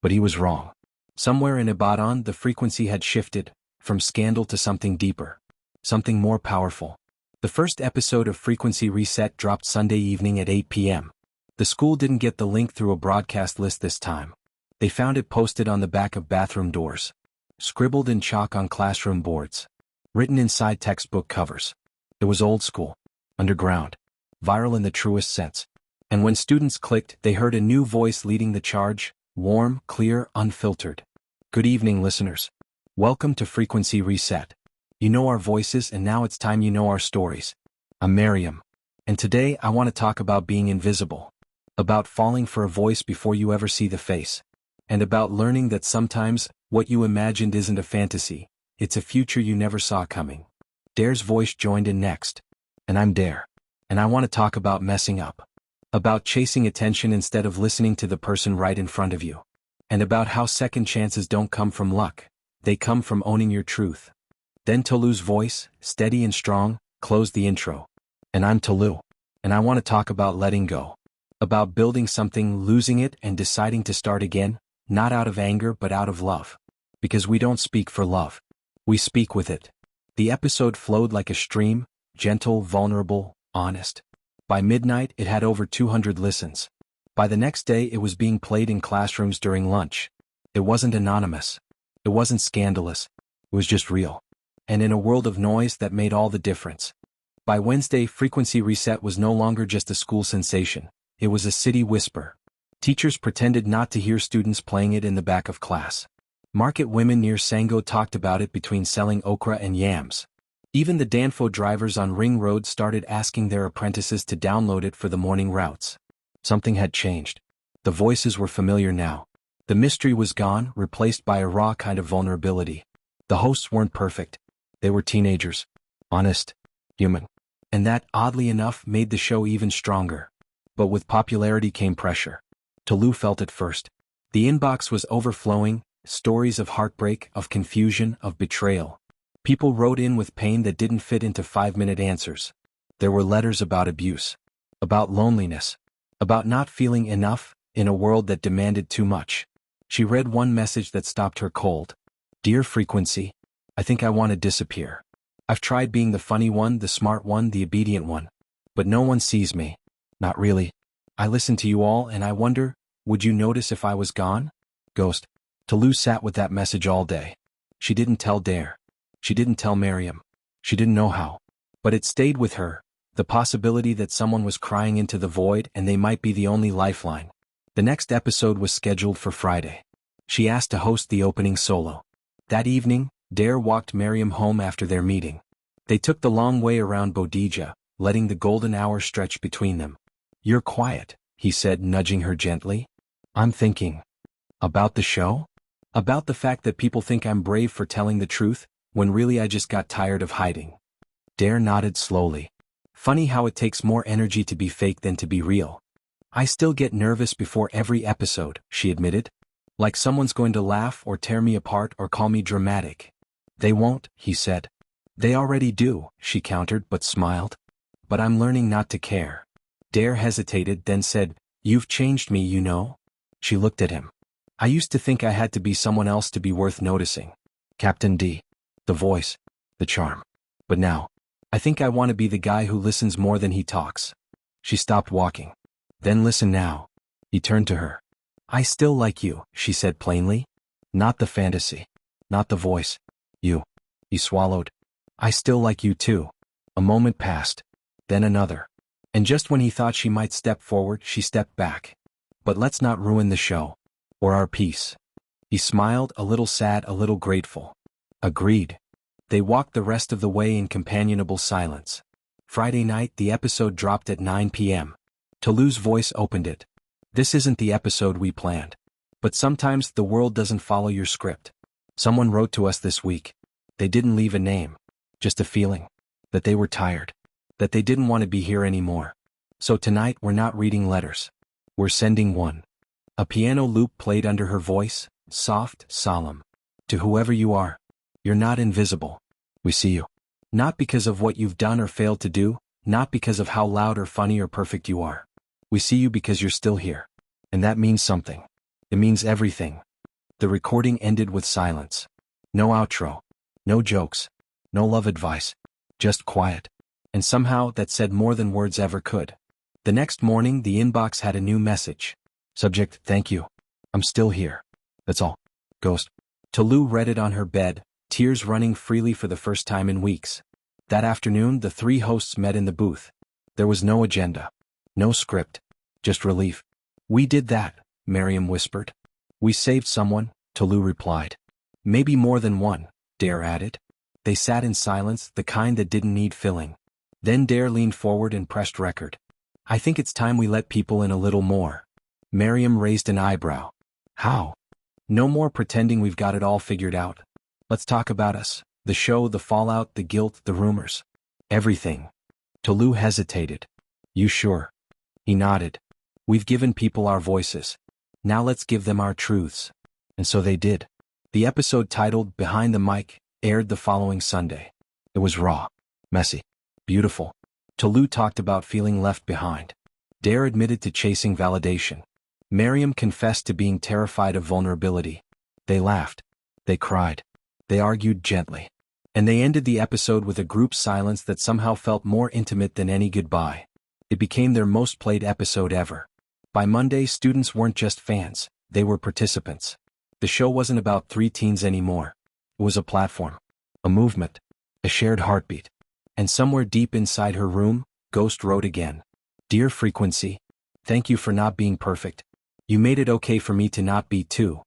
But he was wrong. Somewhere in Ibadan, the frequency had shifted, from scandal to something deeper. Something more powerful. The first episode of Frequency Reset dropped Sunday evening at 8 p.m. The school didn't get the link through a broadcast list this time. They found it posted on the back of bathroom doors. Scribbled in chalk on classroom boards. Written inside textbook covers. It was old school. Underground. Viral in the truest sense. And when students clicked, they heard a new voice leading the charge, warm, clear, unfiltered. "Good evening, listeners. Welcome to Frequency Reset. You know our voices and now it's time you know our stories. I'm Miriam. And today I want to talk about being invisible. About falling for a voice before you ever see the face. And about learning that sometimes, what you imagined isn't a fantasy, it's a future you never saw coming." Dare's voice joined in next. "And I'm Dare. And I want to talk about messing up. About chasing attention instead of listening to the person right in front of you. And about how second chances don't come from luck. They come from owning your truth." Then Tolu's voice, steady and strong, closed the intro. "And I'm Tolu. And I want to talk about letting go. About building something, losing it, and deciding to start again, not out of anger but out of love. Because we don't speak for love. We speak with it." The episode flowed like a stream, gentle, vulnerable, honest. By midnight, it had over 200 listens. By the next day, it was being played in classrooms during lunch. It wasn't anonymous. It wasn't scandalous. It was just real. And in a world of noise, that made all the difference. By Wednesday, Frequency Reset was no longer just a school sensation. It was a city whisper. Teachers pretended not to hear students playing it in the back of class. Market women near Sango talked about it between selling okra and yams. Even the Danfo drivers on Ring Road started asking their apprentices to download it for the morning routes. Something had changed. The voices were familiar now. The mystery was gone, replaced by a raw kind of vulnerability. The hosts weren't perfect. They were teenagers. Honest. Human. And that, oddly enough, made the show even stronger. But with popularity came pressure. Tolu felt it first. The inbox was overflowing, stories of heartbreak, of confusion, of betrayal. People wrote in with pain that didn't fit into 5-minute answers. There were letters about abuse. About loneliness. About not feeling enough, in a world that demanded too much. She read one message that stopped her cold. Dear Frequency, I think I want to disappear. I've tried being the funny one, the smart one, the obedient one. But no one sees me. Not really. I listen to you all and I wonder, would you notice if I was gone? Ghost. Tolu sat with that message all day. She didn't tell Dare. She didn't tell Miriam. She didn't know how. But it stayed with her, the possibility that someone was crying into the void and they might be the only lifeline. The next episode was scheduled for Friday. She asked to host the opening solo. That evening, Dare walked Miriam home after their meeting. They took the long way around Bodija, letting the golden hour stretch between them. You're quiet, he said, nudging her gently. I'm thinking. About the show? About the fact that people think I'm brave for telling the truth, when really I just got tired of hiding. Dare nodded slowly. Funny how it takes more energy to be fake than to be real. I still get nervous before every episode, she admitted. Like someone's going to laugh or tear me apart or call me dramatic. They won't, he said. They already do, she countered but smiled. But I'm learning not to care. Dare hesitated, then said, You've changed me, you know. She looked at him. I used to think I had to be someone else to be worth noticing. Captain D. The voice. The charm. But now, I think I want to be the guy who listens more than he talks. She stopped walking. Then listen now. He turned to her. I still like you, she said plainly. Not the fantasy. Not the voice. You. He swallowed. I still like you too. A moment passed. Then another. And just when he thought she might step forward, she stepped back. But let's not ruin the show. Or our peace. He smiled, a little sad, a little grateful. Agreed. They walked the rest of the way in companionable silence. Friday night, the episode dropped at 9 p.m. Tolu's voice opened it. This isn't the episode we planned. But sometimes the world doesn't follow your script. Someone wrote to us this week. They didn't leave a name. Just a feeling. That they were tired. That they didn't want to be here anymore. So tonight we're not reading letters. We're sending one. A piano loop played under her voice, soft, solemn. To whoever you are. You're not invisible. We see you. Not because of what you've done or failed to do, not because of how loud or funny or perfect you are. We see you because you're still here. And that means something. It means everything. The recording ended with silence. No outro. No jokes. No love advice. Just quiet. And somehow that said more than words ever could. The next morning the inbox had a new message. Subject, thank you. I'm still here. That's all. Ghost. Tolu read it on her bed, tears running freely for the first time in weeks. That afternoon the three hosts met in the booth. There was no agenda. No script. Just relief. We did that, Miriam whispered. We saved someone, Tolu replied. Maybe more than one, Dare added. They sat in silence, the kind that didn't need filling. Then Dare leaned forward and pressed record. I think it's time we let people in a little more. Miriam raised an eyebrow. How? No more pretending we've got it all figured out. Let's talk about us, the show, the fallout, the guilt, the rumors. Everything. Tolu hesitated. You sure? He nodded. We've given people our voices. Now let's give them our truths. And so they did. The episode titled Behind the Mic aired the following Sunday. It was raw, messy, beautiful. Tolu talked about feeling left behind. Dare admitted to chasing validation. Miriam confessed to being terrified of vulnerability. They laughed. They cried. They argued gently. And they ended the episode with a group silence that somehow felt more intimate than any goodbye. It became their most played episode ever. By Monday, students weren't just fans, they were participants. The show wasn't about three teens anymore. It was a platform. A movement. A shared heartbeat. And somewhere deep inside her room, Ghost wrote again. Dear Frequency, thank you for not being perfect. You made it okay for me to not be too.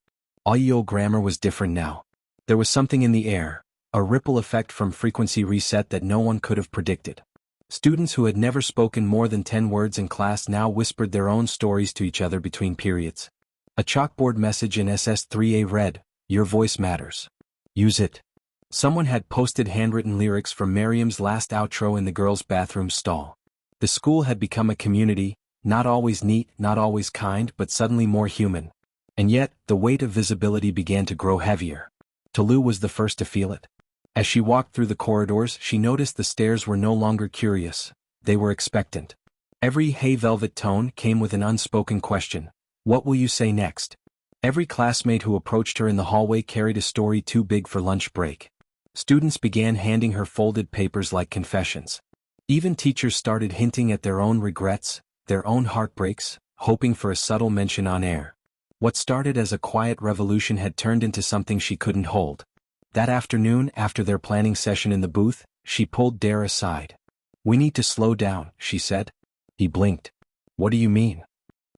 All your grammar was different now. There was something in the air, A ripple effect from frequency reset that no one could have predicted. Students who had never spoken more than 10 words in class now whispered their own stories to each other between periods. A chalkboard message in SS3A read, "Your voice matters. Use it." Someone had posted handwritten lyrics from Miriam's last outro in the girls' bathroom stall. The school had become a community, not always neat, not always kind, but suddenly more human. And yet, the weight of visibility began to grow heavier. Tolu was the first to feel it. As she walked through the corridors, she noticed the stares were no longer curious, they were expectant. Every hay velvet tone came with an unspoken question. What will you say next? Every classmate who approached her in the hallway carried a story too big for lunch break. Students began handing her folded papers like confessions. Even teachers started hinting at their own regrets, their own heartbreaks, hoping for a subtle mention on air. What started as a quiet revolution had turned into something she couldn't hold. That afternoon, after their planning session in the booth, she pulled Dare aside. "We need to slow down," she said. He blinked. "What do you mean?"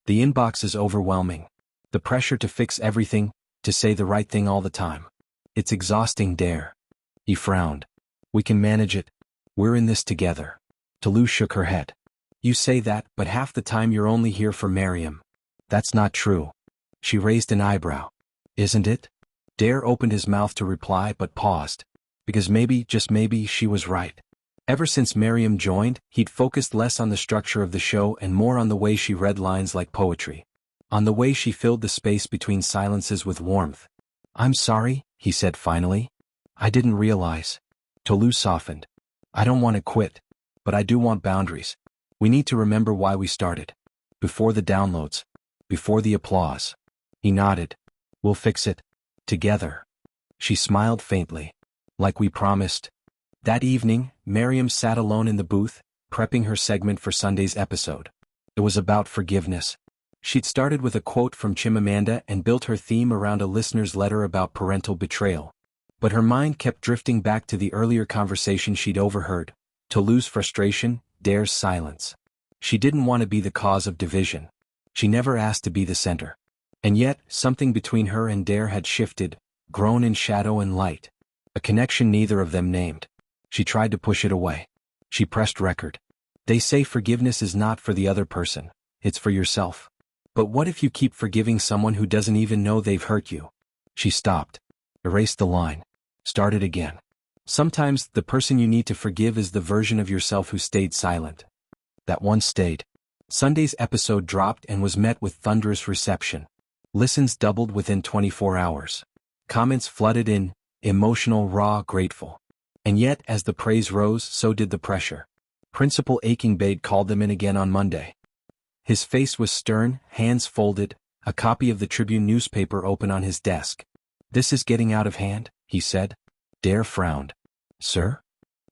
"The inbox is overwhelming. The pressure to fix everything, to say the right thing all the time. It's exhausting, Dare." He frowned. "We can manage it. We're in this together." Tolu shook her head. "You say that, but half the time you're only here for Miriam." "That's not true." She raised an eyebrow. "Isn't it?" Dare opened his mouth to reply but paused. Because maybe, just maybe, she was right. Ever since Miriam joined, he'd focused less on the structure of the show and more on the way she read lines like poetry. On the way she filled the space between silences with warmth. "I'm sorry," he said finally. "I didn't realize." Tolu softened. "I don't want to quit. But I do want boundaries. We need to remember why we started. Before the downloads. Before the applause." He nodded. "We'll fix it. Together." She smiled faintly. "Like we promised." That evening, Miriam sat alone in the booth, prepping her segment for Sunday's episode. It was about forgiveness. She'd started with a quote from Chimamanda and built her theme around a listener's letter about parental betrayal. But her mind kept drifting back to the earlier conversation she'd overheard, Tolu's frustration, Dare's silence. She didn't want to be the cause of division. She never asked to be the center. And yet, something between her and Dare had shifted, grown in shadow and light. A connection neither of them named. She tried to push it away. She pressed record. "They say forgiveness is not for the other person, it's for yourself. But what if you keep forgiving someone who doesn't even know they've hurt you?" She stopped. Erased the line. Started again. "Sometimes, the person you need to forgive is the version of yourself who stayed silent." That one stayed. Sunday's episode dropped and was met with thunderous reception. Listens doubled within 24 hours. Comments flooded in, emotional, raw, grateful. And yet, as the praise rose, so did the pressure. Principal Akingbade called them in again on Monday. His face was stern, hands folded, a copy of the Tribune newspaper open on his desk. "This is getting out of hand," he said. Dare frowned. "Sir?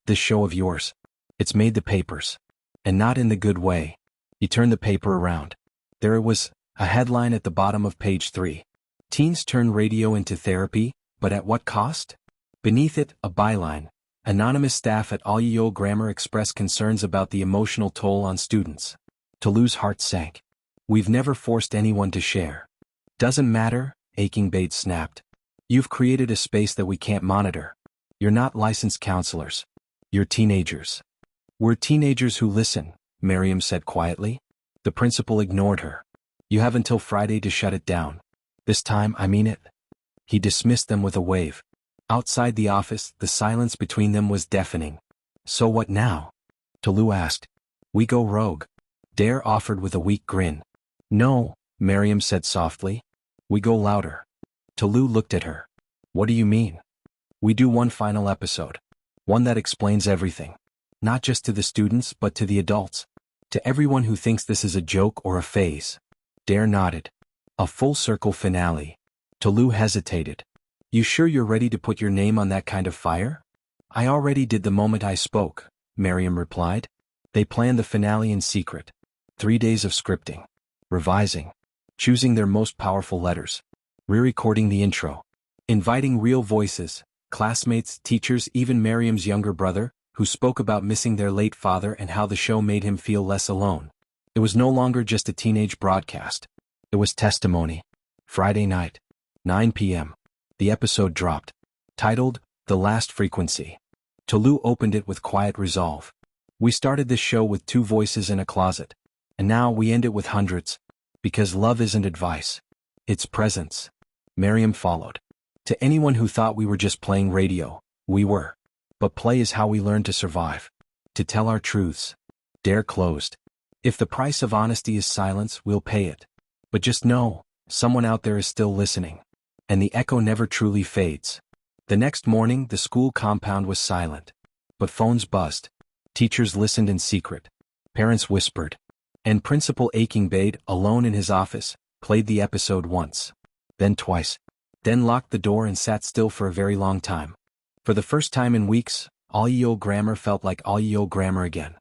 This show of yours. It's made the papers. And not in the good way." He turned the paper around. There it was, a headline at the bottom of page 3. "Teens turn radio into therapy, but at what cost?" Beneath it, a byline. "Anonymous staff at Alyo Grammar express concerns about the emotional toll on students." Tolu's heart sank. "We've never forced anyone to share." "Doesn't matter," Akingbade snapped. "You've created a space that we can't monitor. You're not licensed counselors. You're teenagers." "We're teenagers who listen," Miriam said quietly. The principal ignored her. "You have until Friday to shut it down. This time I mean it." He dismissed them with a wave. Outside the office, the silence between them was deafening. "So what now?" Tolu asked. "We go rogue." Dare offered with a weak grin. "No," Miriam said softly. "We go louder." Tolu looked at her. "What do you mean?" "We do one final episode. One that explains everything. Not just to the students but to the adults. To everyone who thinks this is a joke or a phase." Dare nodded. "A full-circle finale." Tolu hesitated. "You sure you're ready to put your name on that kind of fire?" "I already did the moment I spoke," Miriam replied. They planned the finale in secret. 3 days of scripting. Revising. Choosing their most powerful letters. Re-recording the intro. Inviting real voices, classmates, teachers, even Miriam's younger brother, who spoke about missing their late father and how the show made him feel less alone. It was no longer just a teenage broadcast. It was testimony. Friday night. 9 p.m. The episode dropped. Titled, The last frequency. Tolu opened it with quiet resolve. We started this show with 2 voices in a closet. And now we end it with hundreds. Because love isn't advice. It's presence. Miriam followed. To anyone who thought we were just playing radio, we were. But play is how we learn to survive. To tell our truths. Dare closed. If the price of honesty is silence, we'll pay it. But just know, someone out there is still listening. And the echo never truly fades. The next morning, the school compound was silent. But phones buzzed. Teachers listened in secret. Parents whispered. And Principal Akingbade, alone in his office, played the episode once. Then twice. Then locked the door and sat still for a very long time. For the first time in weeks, all-ye-old grammar felt like all-ye-old grammar again.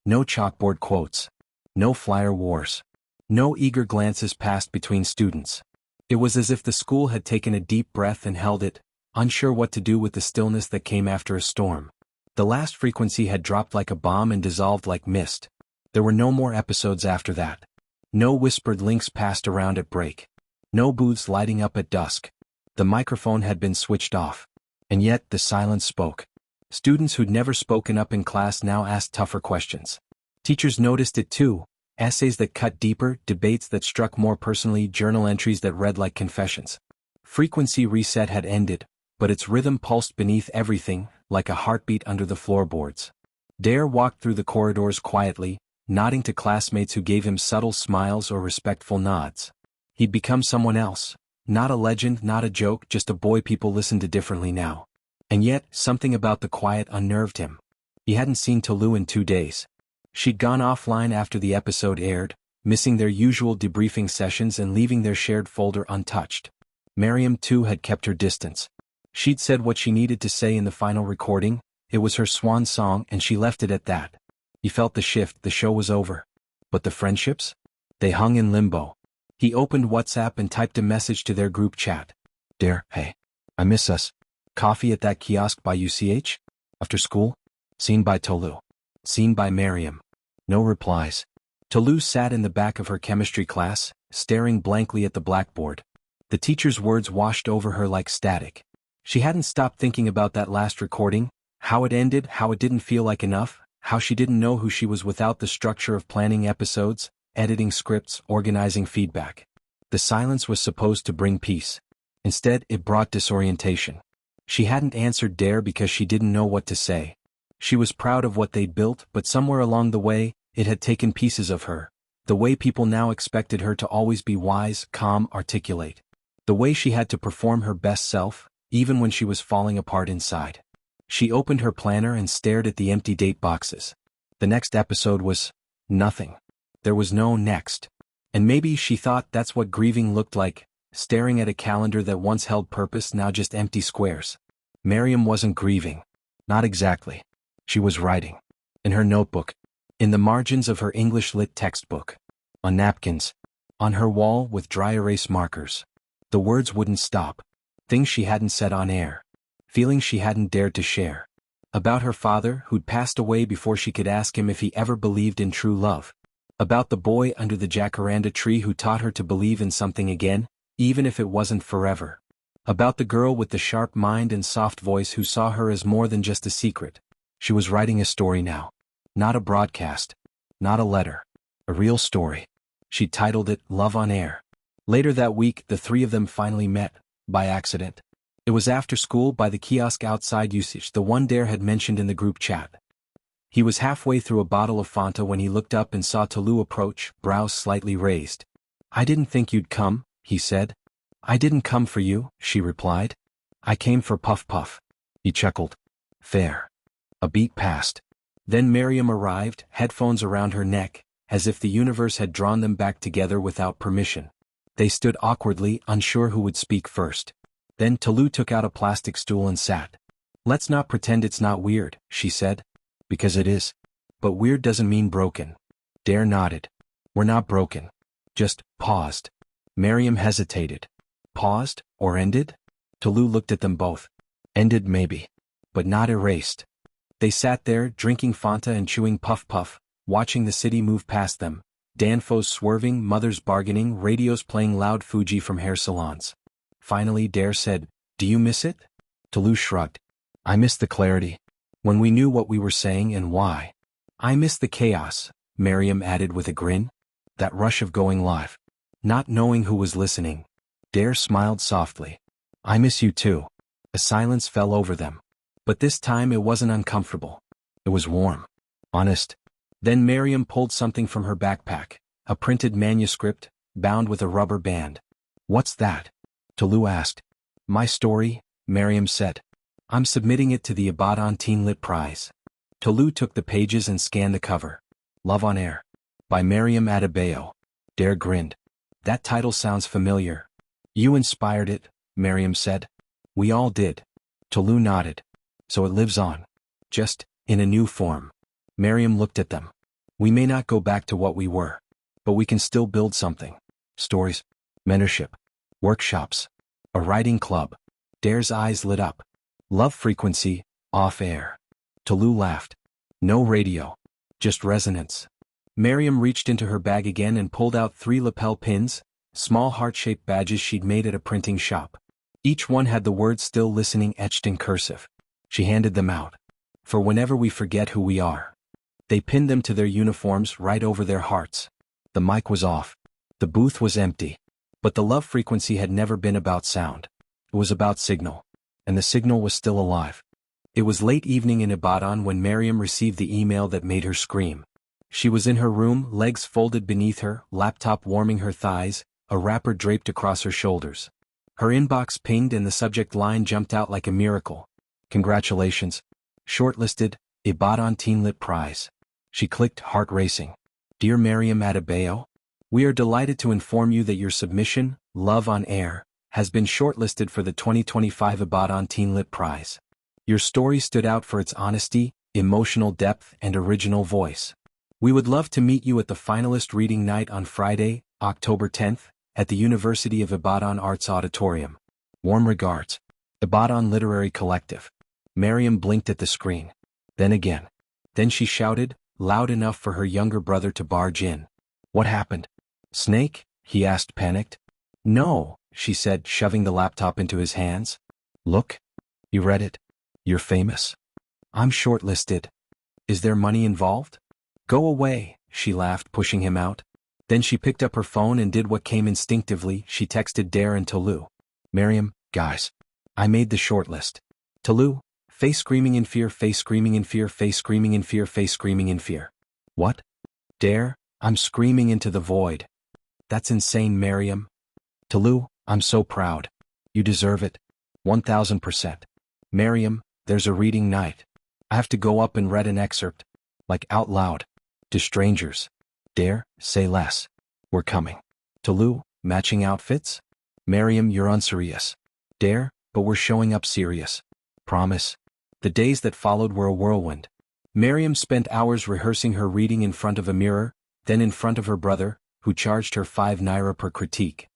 No chalkboard quotes. No flyer wars. No eager glances passed between students. It was as if the school had taken a deep breath and held it, unsure what to do with the stillness that came after a storm. The last frequency had dropped like a bomb and dissolved like mist. There were no more episodes after that. No whispered links passed around at break. No booths lighting up at dusk. The microphone had been switched off. And yet the silence spoke. Students who'd never spoken up in class now asked tougher questions. Teachers noticed it too. Essays that cut deeper, debates that struck more personally, journal entries that read like confessions. Frequency reset had ended, but its rhythm pulsed beneath everything, like a heartbeat under the floorboards. Dare walked through the corridors quietly, nodding to classmates who gave him subtle smiles or respectful nods. He'd become someone else. Not a legend, not a joke, just a boy people listened to differently now. And yet, something about the quiet unnerved him. He hadn't seen Tolu in 2 days. She'd gone offline after the episode aired, missing their usual debriefing sessions and leaving their shared folder untouched. Miriam too had kept her distance. She'd said what she needed to say in the final recording. It was her swan song and she left it at that. He felt the shift, the show was over. But the friendships? They hung in limbo. He opened WhatsApp and typed a message to their group chat. Dare, hey. I miss us. Coffee at that kiosk by UCH? After school? Seen by Tolu. Seen by Miriam. No replies. Tolu sat in the back of her chemistry class, staring blankly at the blackboard. The teacher's words washed over her like static. She hadn't stopped thinking about that last recording, how it ended, how it didn't feel like enough, how she didn't know who she was without the structure of planning episodes, editing scripts, organizing feedback. The silence was supposed to bring peace. Instead, it brought disorientation. She hadn't answered Dare because she didn't know what to say. She was proud of what they'd built, but somewhere along the way, it had taken pieces of her. The way people now expected her to always be wise, calm, articulate. The way she had to perform her best self, even when she was falling apart inside. She opened her planner and stared at the empty date boxes. The next episode was nothing. There was no next. And maybe she thought that's what grieving looked like, staring at a calendar that once held purpose, now just empty squares. Miriam wasn't grieving. Not exactly. She was writing. In her notebook. In the margins of her English lit textbook. On napkins. On her wall with dry erase markers. The words wouldn't stop. Things she hadn't said on air. Feelings she hadn't dared to share. About her father, who'd passed away before she could ask him if he ever believed in true love. About the boy under the jacaranda tree who taught her to believe in something again, even if it wasn't forever. About the girl with the sharp mind and soft voice who saw her as more than just a secret. She was writing a story now. Not a broadcast. Not a letter. A real story. She titled it Love on Air. Later that week, the 3 of them finally met, by accident. It was after school by the kiosk outside UCH, the one Dare had mentioned in the group chat. He was halfway through a bottle of Fanta when he looked up and saw Tolu approach, brows slightly raised. I didn't think you'd come, he said. I didn't come for you, she replied. I came for Puff Puff. He chuckled. Fair. A beat passed. Then Miriam arrived, headphones around her neck, as if the universe had drawn them back together without permission. They stood awkwardly, unsure who would speak first. Then Tolu took out a plastic stool and sat. Let's not pretend it's not weird, she said. Because it is. But weird doesn't mean broken. Dare nodded. We're not broken. Just paused. Miriam hesitated. Paused, or ended? Tolu looked at them both. Ended maybe. But not erased. They sat there, drinking Fanta and chewing Puff Puff, watching the city move past them. Danfos swerving, mothers bargaining, radios playing loud Fuji from hair salons. Finally Dare said, Do you miss it? Tolu shrugged. I miss the clarity. When we knew what we were saying and why. I miss the chaos, Miriam added with a grin. That rush of going live. Not knowing who was listening. Dare smiled softly. I miss you too. A silence fell over them. But this time it wasn't uncomfortable. It was warm. Honest. Then Miriam pulled something from her backpack, a printed manuscript, bound with a rubber band. What's that? Tolu asked. My story, Miriam said. I'm submitting it to the Ibadan Teen Lit Prize. Tolu took the pages and scanned the cover. Love on Air. By Miriam Adebayo. Dare grinned. That title sounds familiar. You inspired it, Miriam said. We all did. Tolu nodded. So it lives on. Just, in a new form. Miriam looked at them. We may not go back to what we were. But we can still build something. Stories. Mentorship. Workshops. A writing club. Dare's eyes lit up. Love frequency, off air. Tolu laughed. No radio. Just resonance. Miriam reached into her bag again and pulled out 3 lapel pins, small heart-shaped badges she'd made at a printing shop. Each one had the word "Still Listening" etched in cursive. She handed them out. For whenever we forget who we are. They pinned them to their uniforms right over their hearts. The mic was off. The booth was empty. But the love frequency had never been about sound. It was about signal. And the signal was still alive. It was late evening in Ibadan when Miriam received the email that made her scream. She was in her room, legs folded beneath her, laptop warming her thighs, a wrapper draped across her shoulders. Her inbox pinged and the subject line jumped out like a miracle. Congratulations. Shortlisted, Ibadan Teen Lit Prize. She clicked, heart racing. Dear Miriam Adebayo, we are delighted to inform you that your submission, Love on Air, has been shortlisted for the 2025 Ibadan Teen Lit Prize. Your story stood out for its honesty, emotional depth, and original voice. We would love to meet you at the finalist reading night on Friday, October 10th, at the University of Ibadan Arts Auditorium. Warm regards. Ibadan Literary Collective. Miriam blinked at the screen. Then again. Then she shouted, loud enough for her younger brother to barge in. What happened? Snake? He asked, panicked. No, she said, shoving the laptop into his hands. Look. You read it. You're famous. I'm shortlisted. Is there money involved? Go away, she laughed, pushing him out. Then she picked up her phone and did what came instinctively. She texted Dare and Tolu. Miriam, guys. I made the shortlist. Tolu, face screaming in fear, face screaming in fear, face screaming in fear, face screaming in fear. What? Dare, I'm screaming into the void. That's insane, Miriam. Tolu, I'm so proud. You deserve it. 1000%. Miriam, there's a reading night. I have to go up and read an excerpt. Like out loud. To strangers. Dare, say less. We're coming. Tolu, matching outfits? Miriam, you're unserious. Dare, but we're showing up serious. Promise. The days that followed were a whirlwind. Miriam spent hours rehearsing her reading in front of a mirror, then in front of her brother, who charged her 5 naira per critique.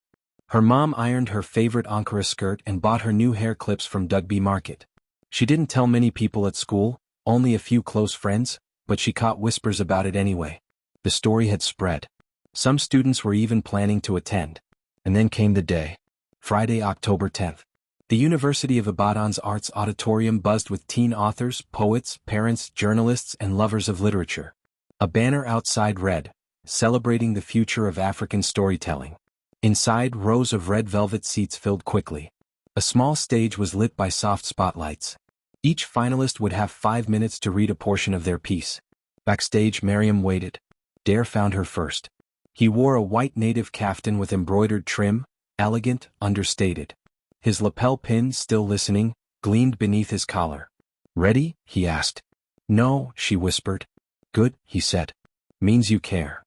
Her mom ironed her favorite Ankara skirt and bought her new hair clips from Dugby Market. She didn't tell many people at school, only a few close friends, but she caught whispers about it anyway. The story had spread. Some students were even planning to attend. And then came the day. Friday, October 10th. The University of Ibadan's Arts Auditorium buzzed with teen authors, poets, parents, journalists, and lovers of literature. A banner outside read, "Celebrating the Future of African Storytelling." Inside, rows of red velvet seats filled quickly. A small stage was lit by soft spotlights. Each finalist would have 5 minutes to read a portion of their piece. Backstage, Miriam waited. Dare found her first. He wore a white native kaftan with embroidered trim, elegant, understated. His lapel pin, still listening, gleamed beneath his collar. Ready? He asked. No, she whispered. Good, he said. Means you care.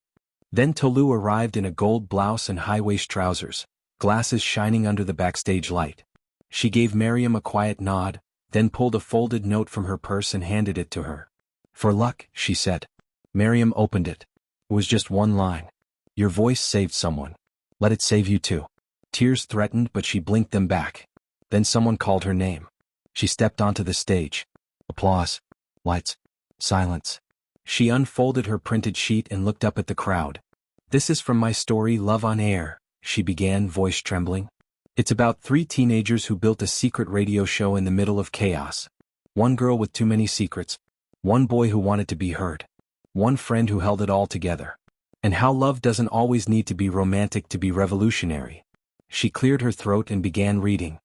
Then Tolu arrived in a gold blouse and high-waist trousers, glasses shining under the backstage light. She gave Miriam a quiet nod, then pulled a folded note from her purse and handed it to her. For luck, she said. Miriam opened it. It was just one line. Your voice saved someone. Let it save you too. Tears threatened, but she blinked them back. Then someone called her name. She stepped onto the stage. Applause. Lights. Silence. She unfolded her printed sheet and looked up at the crowd. This is from my story Love on Air, she began, voice trembling. It's about 3 teenagers who built a secret radio show in the middle of chaos. One girl with too many secrets. One boy who wanted to be heard. One friend who held it all together. And how love doesn't always need to be romantic to be revolutionary. She cleared her throat and began reading.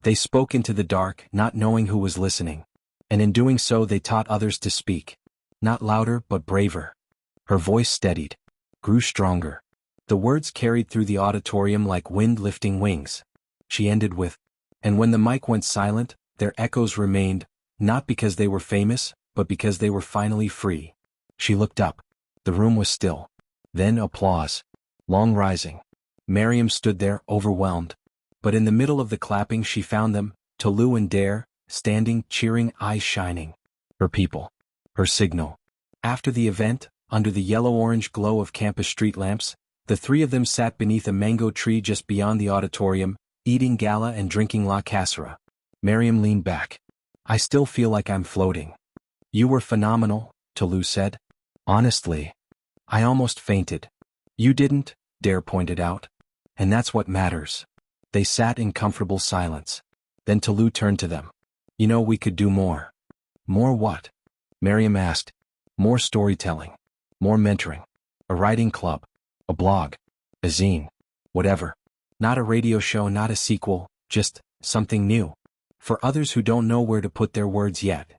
They spoke into the dark, not knowing who was listening. And in doing so they taught others to speak. Not louder but braver. Her voice steadied. Grew stronger. The words carried through the auditorium like wind lifting wings. She ended with, and when the mic went silent, their echoes remained, not because they were famous, but because they were finally free. She looked up. The room was still. Then applause. Long rising. Miriam stood there, overwhelmed. But in the middle of the clapping she found them, Tolu and Dare, standing, cheering, eyes shining. Her people. Her signal. After the event, under the yellow-orange glow of campus street lamps, the three of them sat beneath a mango tree just beyond the auditorium, eating gala and drinking la casera. Miriam leaned back. I still feel like I'm floating. You were phenomenal, Tolu said. Honestly. I almost fainted. You didn't, Dare pointed out. And that's what matters. They sat in comfortable silence. Then Tolu turned to them. You know, we could do more. More what? Miriam asked. More storytelling. More mentoring. A writing club. A blog. A zine. Whatever. Not a radio show, not a sequel, just something new. For others who don't know where to put their words yet.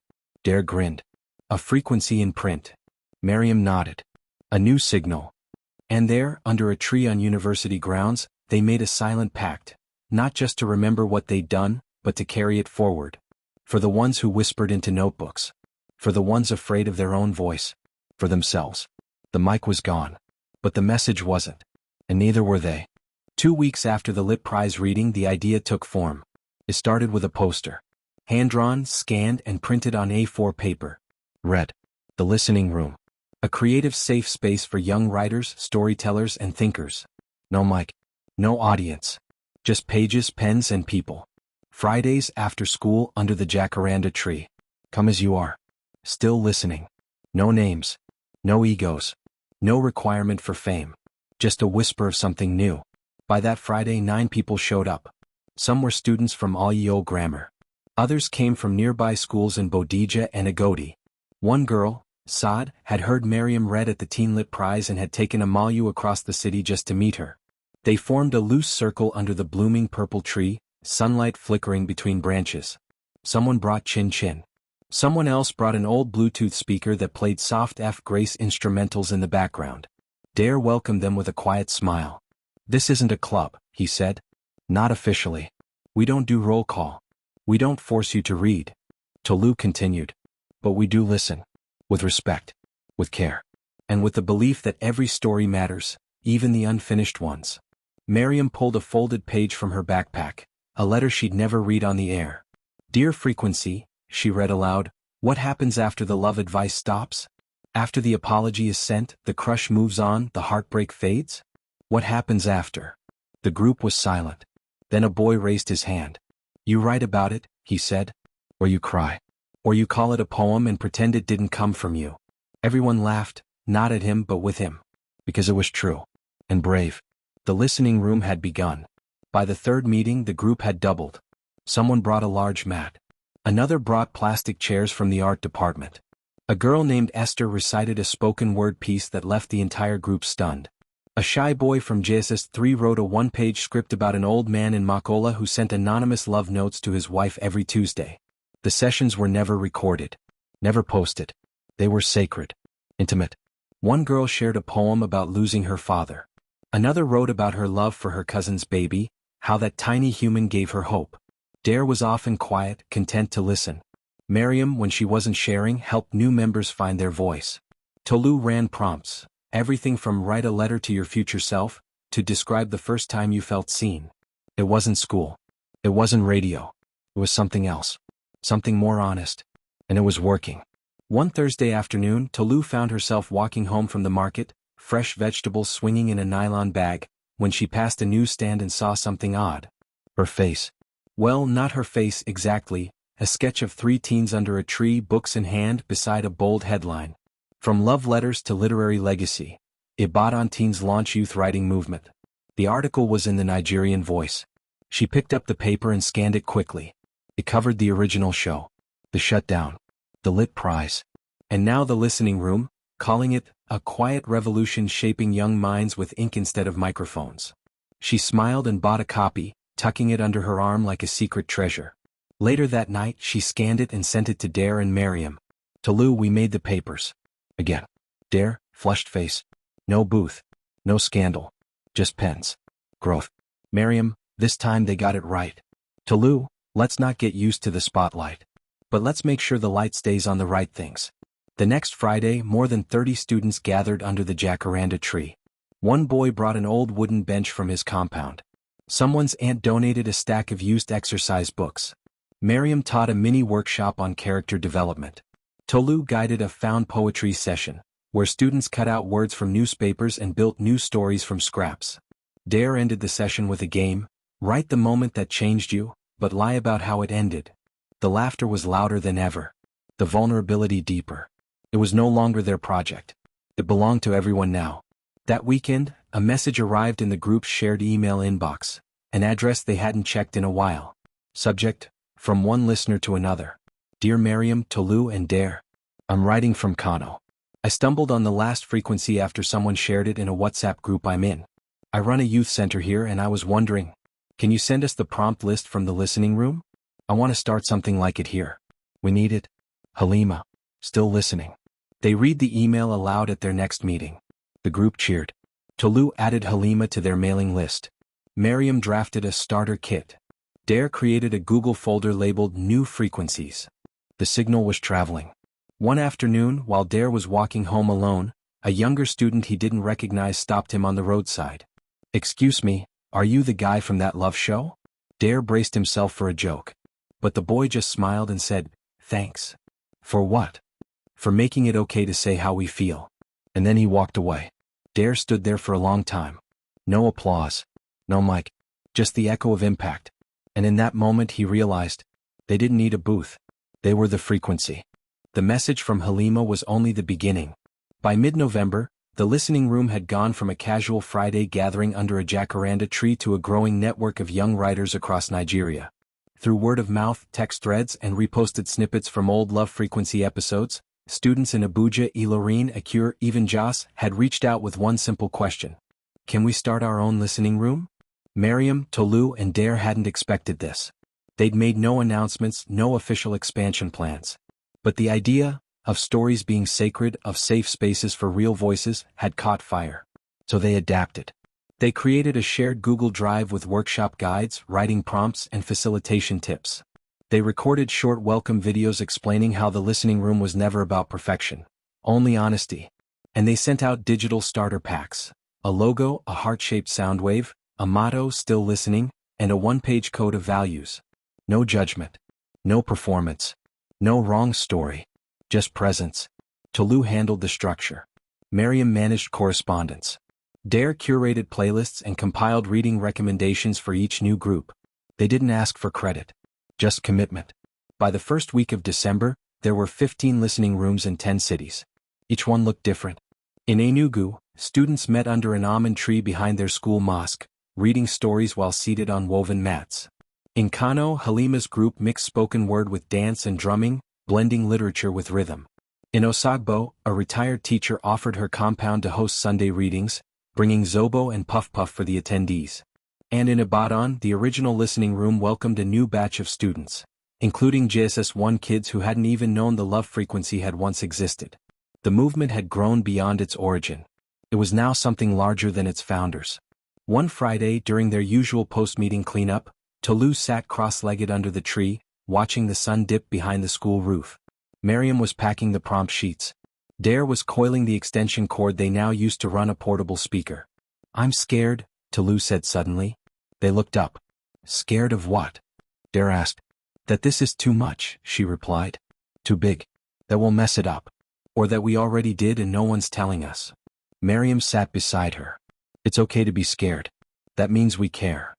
Dare grinned. A frequency in print. Miriam nodded. A new signal. And there, under a tree on university grounds, they made a silent pact, not just to remember what they'd done, but to carry it forward. For the ones who whispered into notebooks. For the ones afraid of their own voice. For themselves. The mic was gone. But the message wasn't. And neither were they. 2 weeks after the Lit Prize reading, the idea took form. It started with a poster. Hand-drawn, scanned, and printed on A4 paper. Read. The Listening Room. A creative safe space for young writers, storytellers, and thinkers. No mic. No audience. Just pages, pens, and people. Fridays after school under the jacaranda tree. Come as you are. Still listening. No names. No egos. No requirement for fame. Just a whisper of something new. By that Friday 9 people showed up. Some were students from Alio Grammar. Others came from nearby schools in Bodija and Agodi. One girl, Saad, had heard Miriam read at the Teen Lit Prize and had taken a Malu across the city just to meet her. They formed a loose circle under the blooming purple tree, sunlight flickering between branches. Someone brought Chin Chin. Someone else brought an old Bluetooth speaker that played soft F. Grace instrumentals in the background. Dare welcomed them with a quiet smile. This isn't a club, he said. Not officially. We don't do roll call. We don't force you to read. Tolu continued. But we do listen. With respect. With care. And with the belief that every story matters, even the unfinished ones. Miriam pulled a folded page from her backpack, a letter she'd never read on the air. Dear Frequency, she read aloud, what happens after the love advice stops? After the apology is sent, the crush moves on, the heartbreak fades? What happens after? The group was silent. Then a boy raised his hand. You write about it, he said. Or you cry. Or you call it a poem and pretend it didn't come from you. Everyone laughed, not at him but with him. Because it was true. And brave. The listening room had begun. By the third meeting the group had doubled. Someone brought a large mat. Another brought plastic chairs from the art department. A girl named Esther recited a spoken word piece that left the entire group stunned. A shy boy from JSS 3 wrote a one-page script about an old man in Makola who sent anonymous love notes to his wife every Tuesday. The sessions were never recorded. Never posted. They were sacred. Intimate. One girl shared a poem about losing her father. Another wrote about her love for her cousin's baby, how that tiny human gave her hope. Dare was often quiet, content to listen. Miriam, when she wasn't sharing, helped new members find their voice. Tolu ran prompts. Everything from write a letter to your future self, to describe the first time you felt seen. It wasn't school. It wasn't radio. It was something else. Something more honest. And it was working. One Thursday afternoon, Tolu found herself walking home from the market, fresh vegetables swinging in a nylon bag, when she passed a newsstand and saw something odd. Her face. Well, not her face exactly, a sketch of 3 teens under a tree, books in hand, beside a bold headline. From love letters to literary legacy. Ibadan teens launch youth writing movement. The article was in the Nigerian Voice. She picked up the paper and scanned it quickly. It covered the original show. the shutdown, the lit prize. And now the listening room, calling it a quiet revolution shaping young minds with ink instead of microphones. She smiled and bought a copy, tucking it under her arm like a secret treasure. Later that night she scanned it and sent it to Dare and Miriam. "To Lou, we made the papers." Again. Dare, flushed face. "No booth. No scandal. Just pens. Growth." Miriam, "This time they got it right." "To Lou, let's not get used to the spotlight. But let's make sure the light stays on the right things." The next Friday, more than 30 students gathered under the jacaranda tree. One boy brought an old wooden bench from his compound. Someone's aunt donated a stack of used exercise books. Miriam taught a mini workshop on character development. Tolu guided a found poetry session, where students cut out words from newspapers and built new stories from scraps. Dare ended the session with a game, write the moment that changed you, but lie about how it ended. The laughter was louder than ever. The vulnerability deeper. It was no longer their project. It belonged to everyone now. That weekend, a message arrived in the group's shared email inbox, an address they hadn't checked in a while. Subject, from one listener to another. "Dear Miriam, Tolu and Dare. I'm writing from Kano. I stumbled on the last frequency after someone shared it in a WhatsApp group I'm in. I run a youth center here and I was wondering, can you send us the prompt list from the listening room? I want to start something like it here. We need it. Halima. Still listening." They read the email aloud at their next meeting. The group cheered. Tolu added Halima to their mailing list. Miriam drafted a starter kit. Dare created a Google folder labeled New Frequencies. The signal was traveling. One afternoon, while Dare was walking home alone, a younger student he didn't recognize stopped him on the roadside. "Excuse me, are you the guy from that love show?" Dare braced himself for a joke. But the boy just smiled and said, "Thanks." "For what?" "For making it okay to say how we feel." And then he walked away. Dare stood there for a long time. No applause. No mic. Just the echo of impact. And in that moment he realized, they didn't need a booth. They were the frequency. The message from Halima was only the beginning. By mid-November, the listening room had gone from a casual Friday gathering under a jacaranda tree to a growing network of young writers across Nigeria. Through word of mouth, text threads, and reposted snippets from old Love Frequency episodes, students in Abuja, Ilorin, Akure, even Jos had reached out with one simple question. Can we start our own listening room? Miriam, Tolu, and Dare hadn't expected this. They'd made no announcements, no official expansion plans. But the idea of stories being sacred, of safe spaces for real voices, had caught fire. So they adapted. They created a shared Google Drive with workshop guides, writing prompts, and facilitation tips. They recorded short welcome videos explaining how the listening room was never about perfection, only honesty. And they sent out digital starter packs. A logo, a heart-shaped sound wave, a motto, "Still listening," and a one-page code of values. No judgment. No performance. No wrong story. Just presence. Tolu handled the structure. Miriam managed correspondence. Dare curated playlists and compiled reading recommendations for each new group. They didn't ask for credit. Just commitment. By the first week of December, there were 15 listening rooms in 10 cities. Each one looked different. In Enugu, students met under an almond tree behind their school mosque, reading stories while seated on woven mats. In Kano, Halima's group mixed spoken word with dance and drumming, blending literature with rhythm. In Osogbo, a retired teacher offered her compound to host Sunday readings, bringing Zobo and Puff Puff for the attendees. And in Ibadan, the original listening room welcomed a new batch of students, including JSS1 kids who hadn't even known the Love Frequency had once existed. The movement had grown beyond its origin. It was now something larger than its founders. One Friday, during their usual post-meeting cleanup, Tolu sat cross-legged under the tree, watching the sun dip behind the school roof. Miriam was packing the prompt sheets. Dare was coiling the extension cord they now used to run a portable speaker. "I'm scared," Tolu said suddenly. They looked up. "Scared of what?" Dare asked. "That this is too much," she replied. "Too big. That we'll mess it up. Or that we already did and no one's telling us." Miriam sat beside her. "It's okay to be scared. That means we care."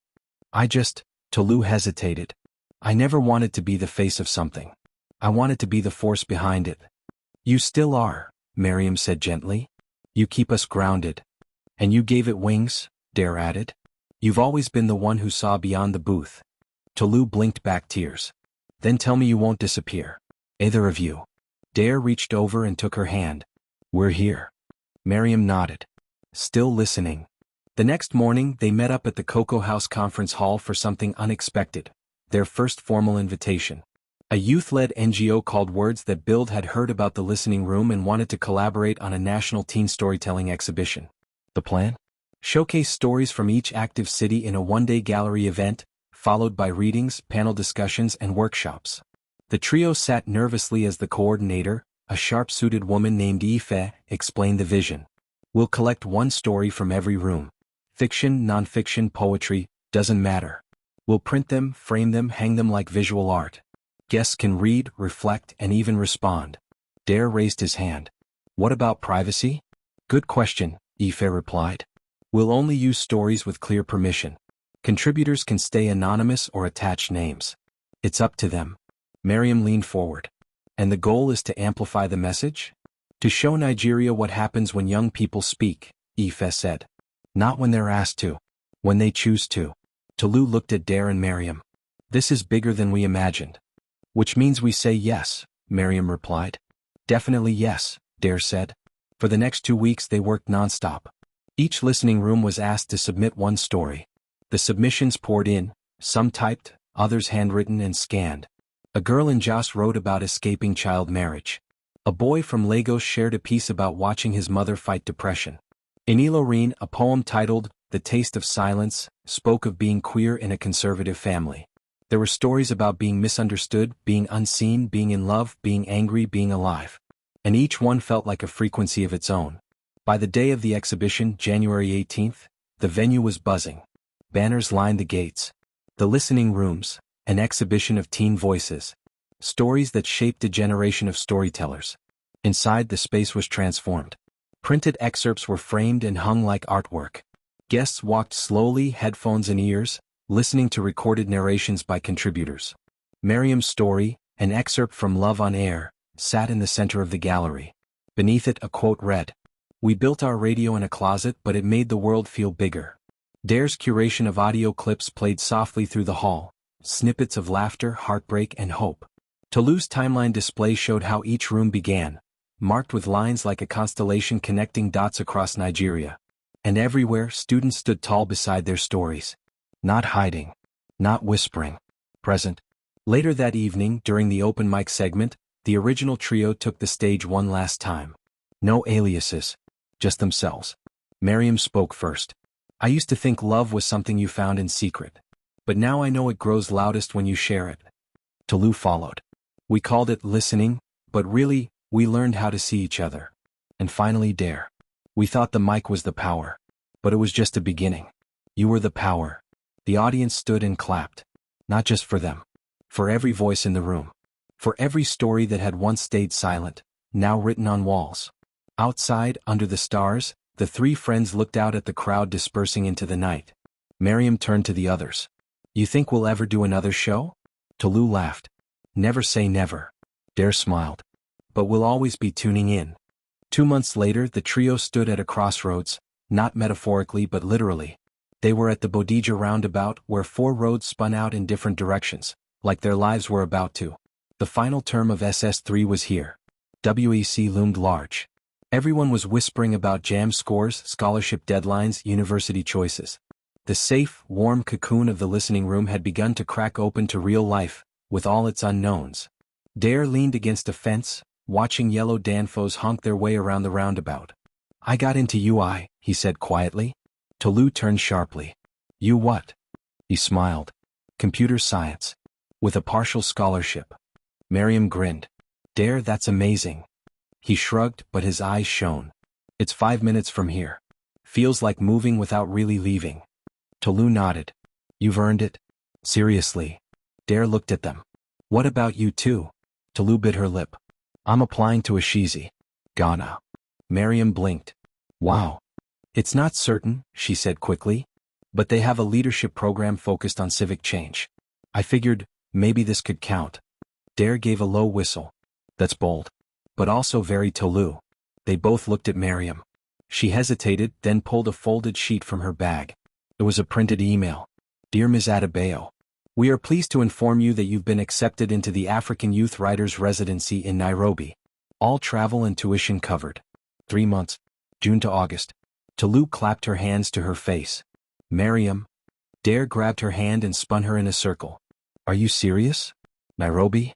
Tolu hesitated. "I never wanted to be the face of something. I wanted to be the force behind it." "You still are," Miriam said gently. "You keep us grounded." "And you gave it wings," Dare added. "You've always been the one who saw beyond the booth." Tolu blinked back tears. "Then tell me you won't disappear." Either of you? Dare reached over and took her hand. We're here. Miriam nodded. Still listening. The next morning they met up at the Cocoa House Conference Hall for something unexpected. Their first formal invitation. A youth-led NGO called Words That Build had heard about the listening room and wanted to collaborate on a national teen storytelling exhibition. The plan? Showcase stories from each active city in a one-day gallery event, followed by readings, panel discussions, and workshops. The trio sat nervously as the coordinator, a sharp-suited woman named Ife, explained the vision. We'll collect one story from every room. Fiction, non-fiction, poetry, doesn't matter. We'll print them, frame them, hang them like visual art. Guests can read, reflect, and even respond. Dare raised his hand. What about privacy? Good question, Ife replied. We'll only use stories with clear permission. Contributors can stay anonymous or attach names. It's up to them. Miriam leaned forward. And the goal is to amplify the message? To show Nigeria what happens when young people speak, Ife said. Not when they're asked to. When they choose to. Tolu looked at Dare and Miriam. This is bigger than we imagined. Which means we say yes, Miriam replied. Definitely yes, Dare said. For the next 2 weeks they worked nonstop. Each listening room was asked to submit one story. The submissions poured in, some typed, others handwritten and scanned. A girl in Jos wrote about escaping child marriage. A boy from Lagos shared a piece about watching his mother fight depression. In Ilorin, a poem titled, The Taste of Silence, spoke of being queer in a conservative family. There were stories about being misunderstood, being unseen, being in love, being angry, being alive. And each one felt like a frequency of its own. By the day of the exhibition, January 18th, the venue was buzzing. Banners lined the gates. The listening rooms, an exhibition of teen voices. Stories that shaped a generation of storytellers. Inside, the space was transformed. Printed excerpts were framed and hung like artwork. Guests walked slowly, headphones in ears, listening to recorded narrations by contributors. Miriam's story, an excerpt from Love on Air, sat in the center of the gallery. Beneath it a quote read, "We built our radio in a closet but it made the world feel bigger." Dare's curation of audio clips played softly through the hall, snippets of laughter, heartbreak, and hope. Tolu's timeline display showed how each room began, marked with lines like a constellation connecting dots across Nigeria. And everywhere, students stood tall beside their stories. Not hiding. Not whispering. Present. Later that evening, during the open mic segment, the original trio took the stage one last time. No aliases. Just themselves. Miriam spoke first. I used to think love was something you found in secret. But now I know it grows loudest when you share it. Tolu followed. We called it listening, but really, we learned how to see each other. And finally Dare. We thought the mic was the power. But it was just a beginning. You were the power. The audience stood and clapped. Not just for them. For every voice in the room. For every story that had once stayed silent, now written on walls. Outside, under the stars, the three friends looked out at the crowd dispersing into the night. Miriam turned to the others. You think we'll ever do another show? Tolu laughed. Never say never. Dare smiled. But we'll always be tuning in. 2 months later, the trio stood at a crossroads, not metaphorically but literally. They were at the Bodija roundabout where 4 roads spun out in different directions, like their lives were about to. The final term of SS3 was here. WEC loomed large. Everyone was whispering about jam scores, scholarship deadlines, university choices. The safe, warm cocoon of the listening room had begun to crack open to real life, with all its unknowns. Dare leaned against a fence, watching yellow Danfos honk their way around the roundabout. I got into UI, he said quietly. Tolu turned sharply. You what? He smiled. Computer science. With a partial scholarship. Miriam grinned. Dare, that's amazing. He shrugged, but his eyes shone. It's 5 minutes from here. Feels like moving without really leaving. Tolu nodded. You've earned it? Seriously. Dare looked at them. What about you too? Tolu bit her lip. I'm applying to Ashizi. Ghana. Miriam blinked. Wow. It's not certain, she said quickly. But they have a leadership program focused on civic change. I figured, maybe this could count. Dare gave a low whistle. That's bold. But also very Tolu. They both looked at Miriam. She hesitated, then pulled a folded sheet from her bag. It was a printed email. Dear Ms. Adebayo. We are pleased to inform you that you've been accepted into the African Youth Writers Residency in Nairobi. All travel and tuition covered. 3 months, June to August. Tolu clapped her hands to her face. Miriam. Dare grabbed her hand and spun her in a circle. Are you serious? Nairobi?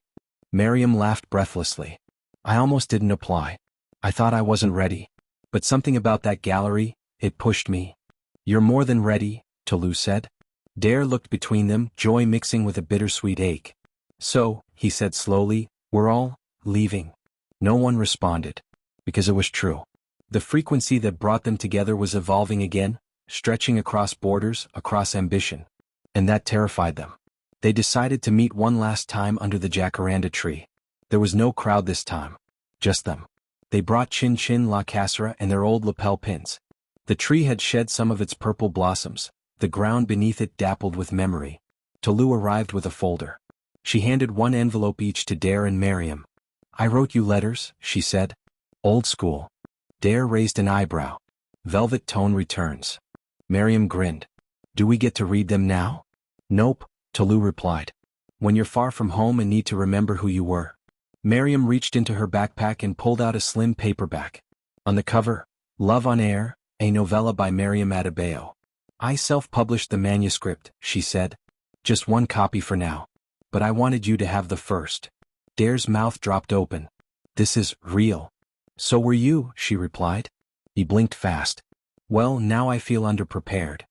Miriam laughed breathlessly. I almost didn't apply. I thought I wasn't ready. But something about that gallery, it pushed me. You're more than ready, Tolu said. Dare looked between them, joy mixing with a bittersweet ache. So, he said slowly, we're all leaving. No one responded. Because it was true. The frequency that brought them together was evolving again, stretching across borders, across ambition. And that terrified them. They decided to meet one last time under the jacaranda tree. There was no crowd this time. Just them. They brought Chin Chin La Casera and their old lapel pins. The tree had shed some of its purple blossoms, the ground beneath it dappled with memory. Tolu arrived with a folder. She handed one envelope each to Dare and Miriam. I wrote you letters, she said. Old school. Dare raised an eyebrow. Velvet tone returns. Miriam grinned. Do we get to read them now? Nope, Tolu replied. When you're far from home and need to remember who you were. Miriam reached into her backpack and pulled out a slim paperback. On the cover, Love on Air, a novella by Miriam Adebayo. I self-published the manuscript, she said. Just one copy for now. But I wanted you to have the first. Dare's mouth dropped open. This is real. So were you, she replied. He blinked fast. Well, now I feel underprepared.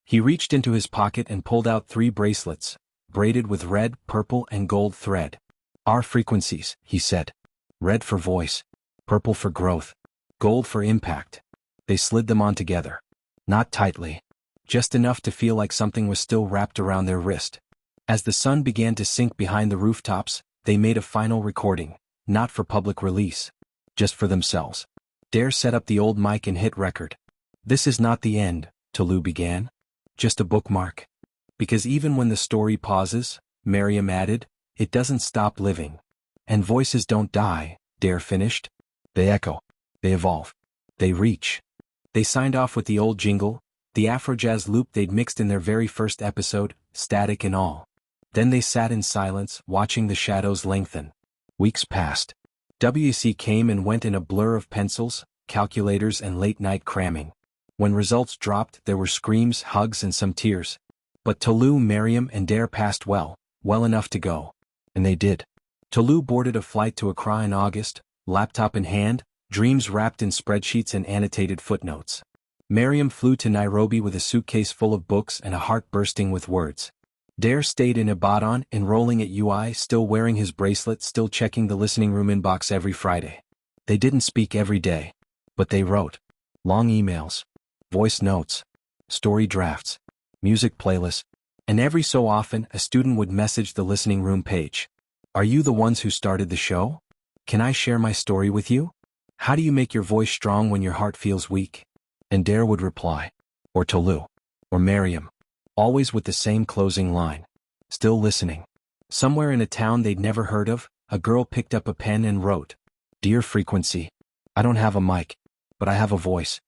He reached into his pocket and pulled out 3 bracelets, braided with red, purple, and gold thread. Our frequencies, he said. Red for voice, purple for growth, gold for impact. They slid them on together. Not tightly. Just enough to feel like something was still wrapped around their wrist. As the sun began to sink behind the rooftops, they made a final recording, not for public release. Just for themselves. Dare set up the old mic and hit record. This is not the end, Tolu began. Just a bookmark. Because even when the story pauses, Miriam added, it doesn't stop living. And voices don't die, Dare finished. They echo. They evolve. They reach. They signed off with the old jingle, the Afro-jazz loop they'd mixed in their very first episode, static and all. Then they sat in silence, watching the shadows lengthen. Weeks passed. WC came and went in a blur of pencils, calculators and late-night cramming. When results dropped, there were screams, hugs and some tears. But Tolu, Miriam and Dare passed well enough to go. And they did. Tolu boarded a flight to Accra in August, laptop in hand, dreams wrapped in spreadsheets and annotated footnotes. Miriam flew to Nairobi with a suitcase full of books and a heart bursting with words. Dare stayed in Ibadan, enrolling at UI, still wearing his bracelet, still checking the listening room inbox every Friday. They didn't speak every day. But they wrote. Long emails. Voice notes. Story drafts. Music playlists. And every so often, a student would message the listening room page. Are you the ones who started the show? Can I share my story with you? How do you make your voice strong when your heart feels weak? And Dare would reply. Or Tolu. Or Miriam. Always with the same closing line. Still listening. Somewhere in a town they'd never heard of, a girl picked up a pen and wrote. Dear Frequency. I don't have a mic. But I have a voice.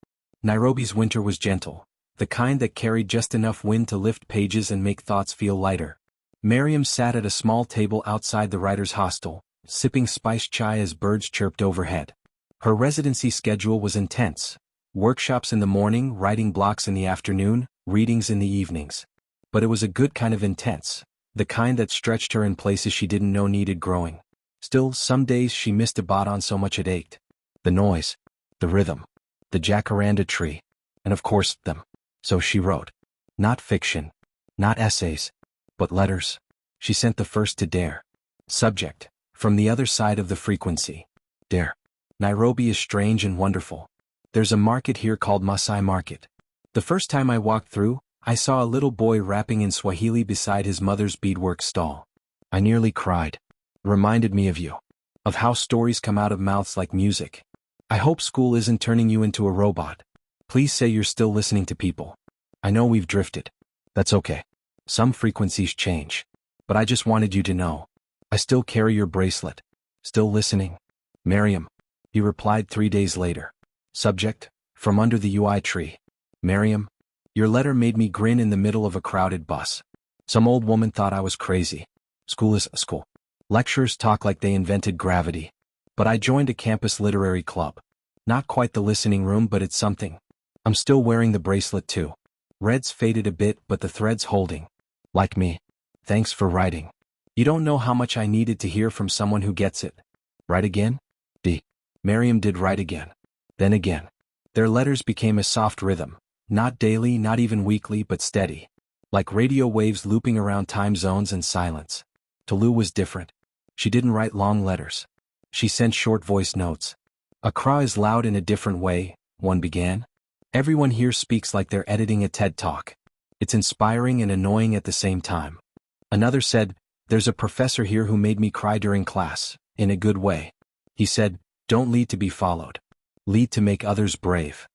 Nairobi's winter was gentle. The kind that carried just enough wind to lift pages and make thoughts feel lighter. Miriam sat at a small table outside the writer's hostel, sipping spiced chai as birds chirped overhead. Her residency schedule was intense. Workshops in the morning, writing blocks in the afternoon, readings in the evenings. But it was a good kind of intense, the kind that stretched her in places she didn't know needed growing. Still, some days she missed Ibadan so much it ached. The noise, the rhythm, the jacaranda tree, and of course, them. So she wrote. Not fiction, not essays, but letters. She sent the first to Dare. Subject, from the other side of the frequency. Dare. Nairobi is strange and wonderful. There's a market here called Masai Market. The first time I walked through, I saw a little boy rapping in Swahili beside his mother's beadwork stall. I nearly cried. It reminded me of you. Of how stories come out of mouths like music. I hope school isn't turning you into a robot. Please say you're still listening to people. I know we've drifted. That's okay. Some frequencies change. But I just wanted you to know. I still carry your bracelet. Still listening. Miriam. He replied 3 days later. Subject, from under the UI tree. Miriam. Your letter made me grin in the middle of a crowded bus. Some old woman thought I was crazy. School is a school. Lecturers talk like they invented gravity. But I joined a campus literary club. Not quite the listening room, but it's something. I'm still wearing the bracelet too. Red's faded a bit, but the thread's holding. Like me. Thanks for writing. You don't know how much I needed to hear from someone who gets it. Write again? Miriam did write again. Then again. Their letters became a soft rhythm. Not daily, not even weekly, but steady. Like radio waves looping around time zones and silence. Tolu was different. She didn't write long letters. She sent short voice notes. Accra is loud in a different way, one began. Everyone here speaks like they're editing a TED Talk. It's inspiring and annoying at the same time. Another said, there's a professor here who made me cry during class, in a good way. He said, don't lead to be followed. Lead to make others brave.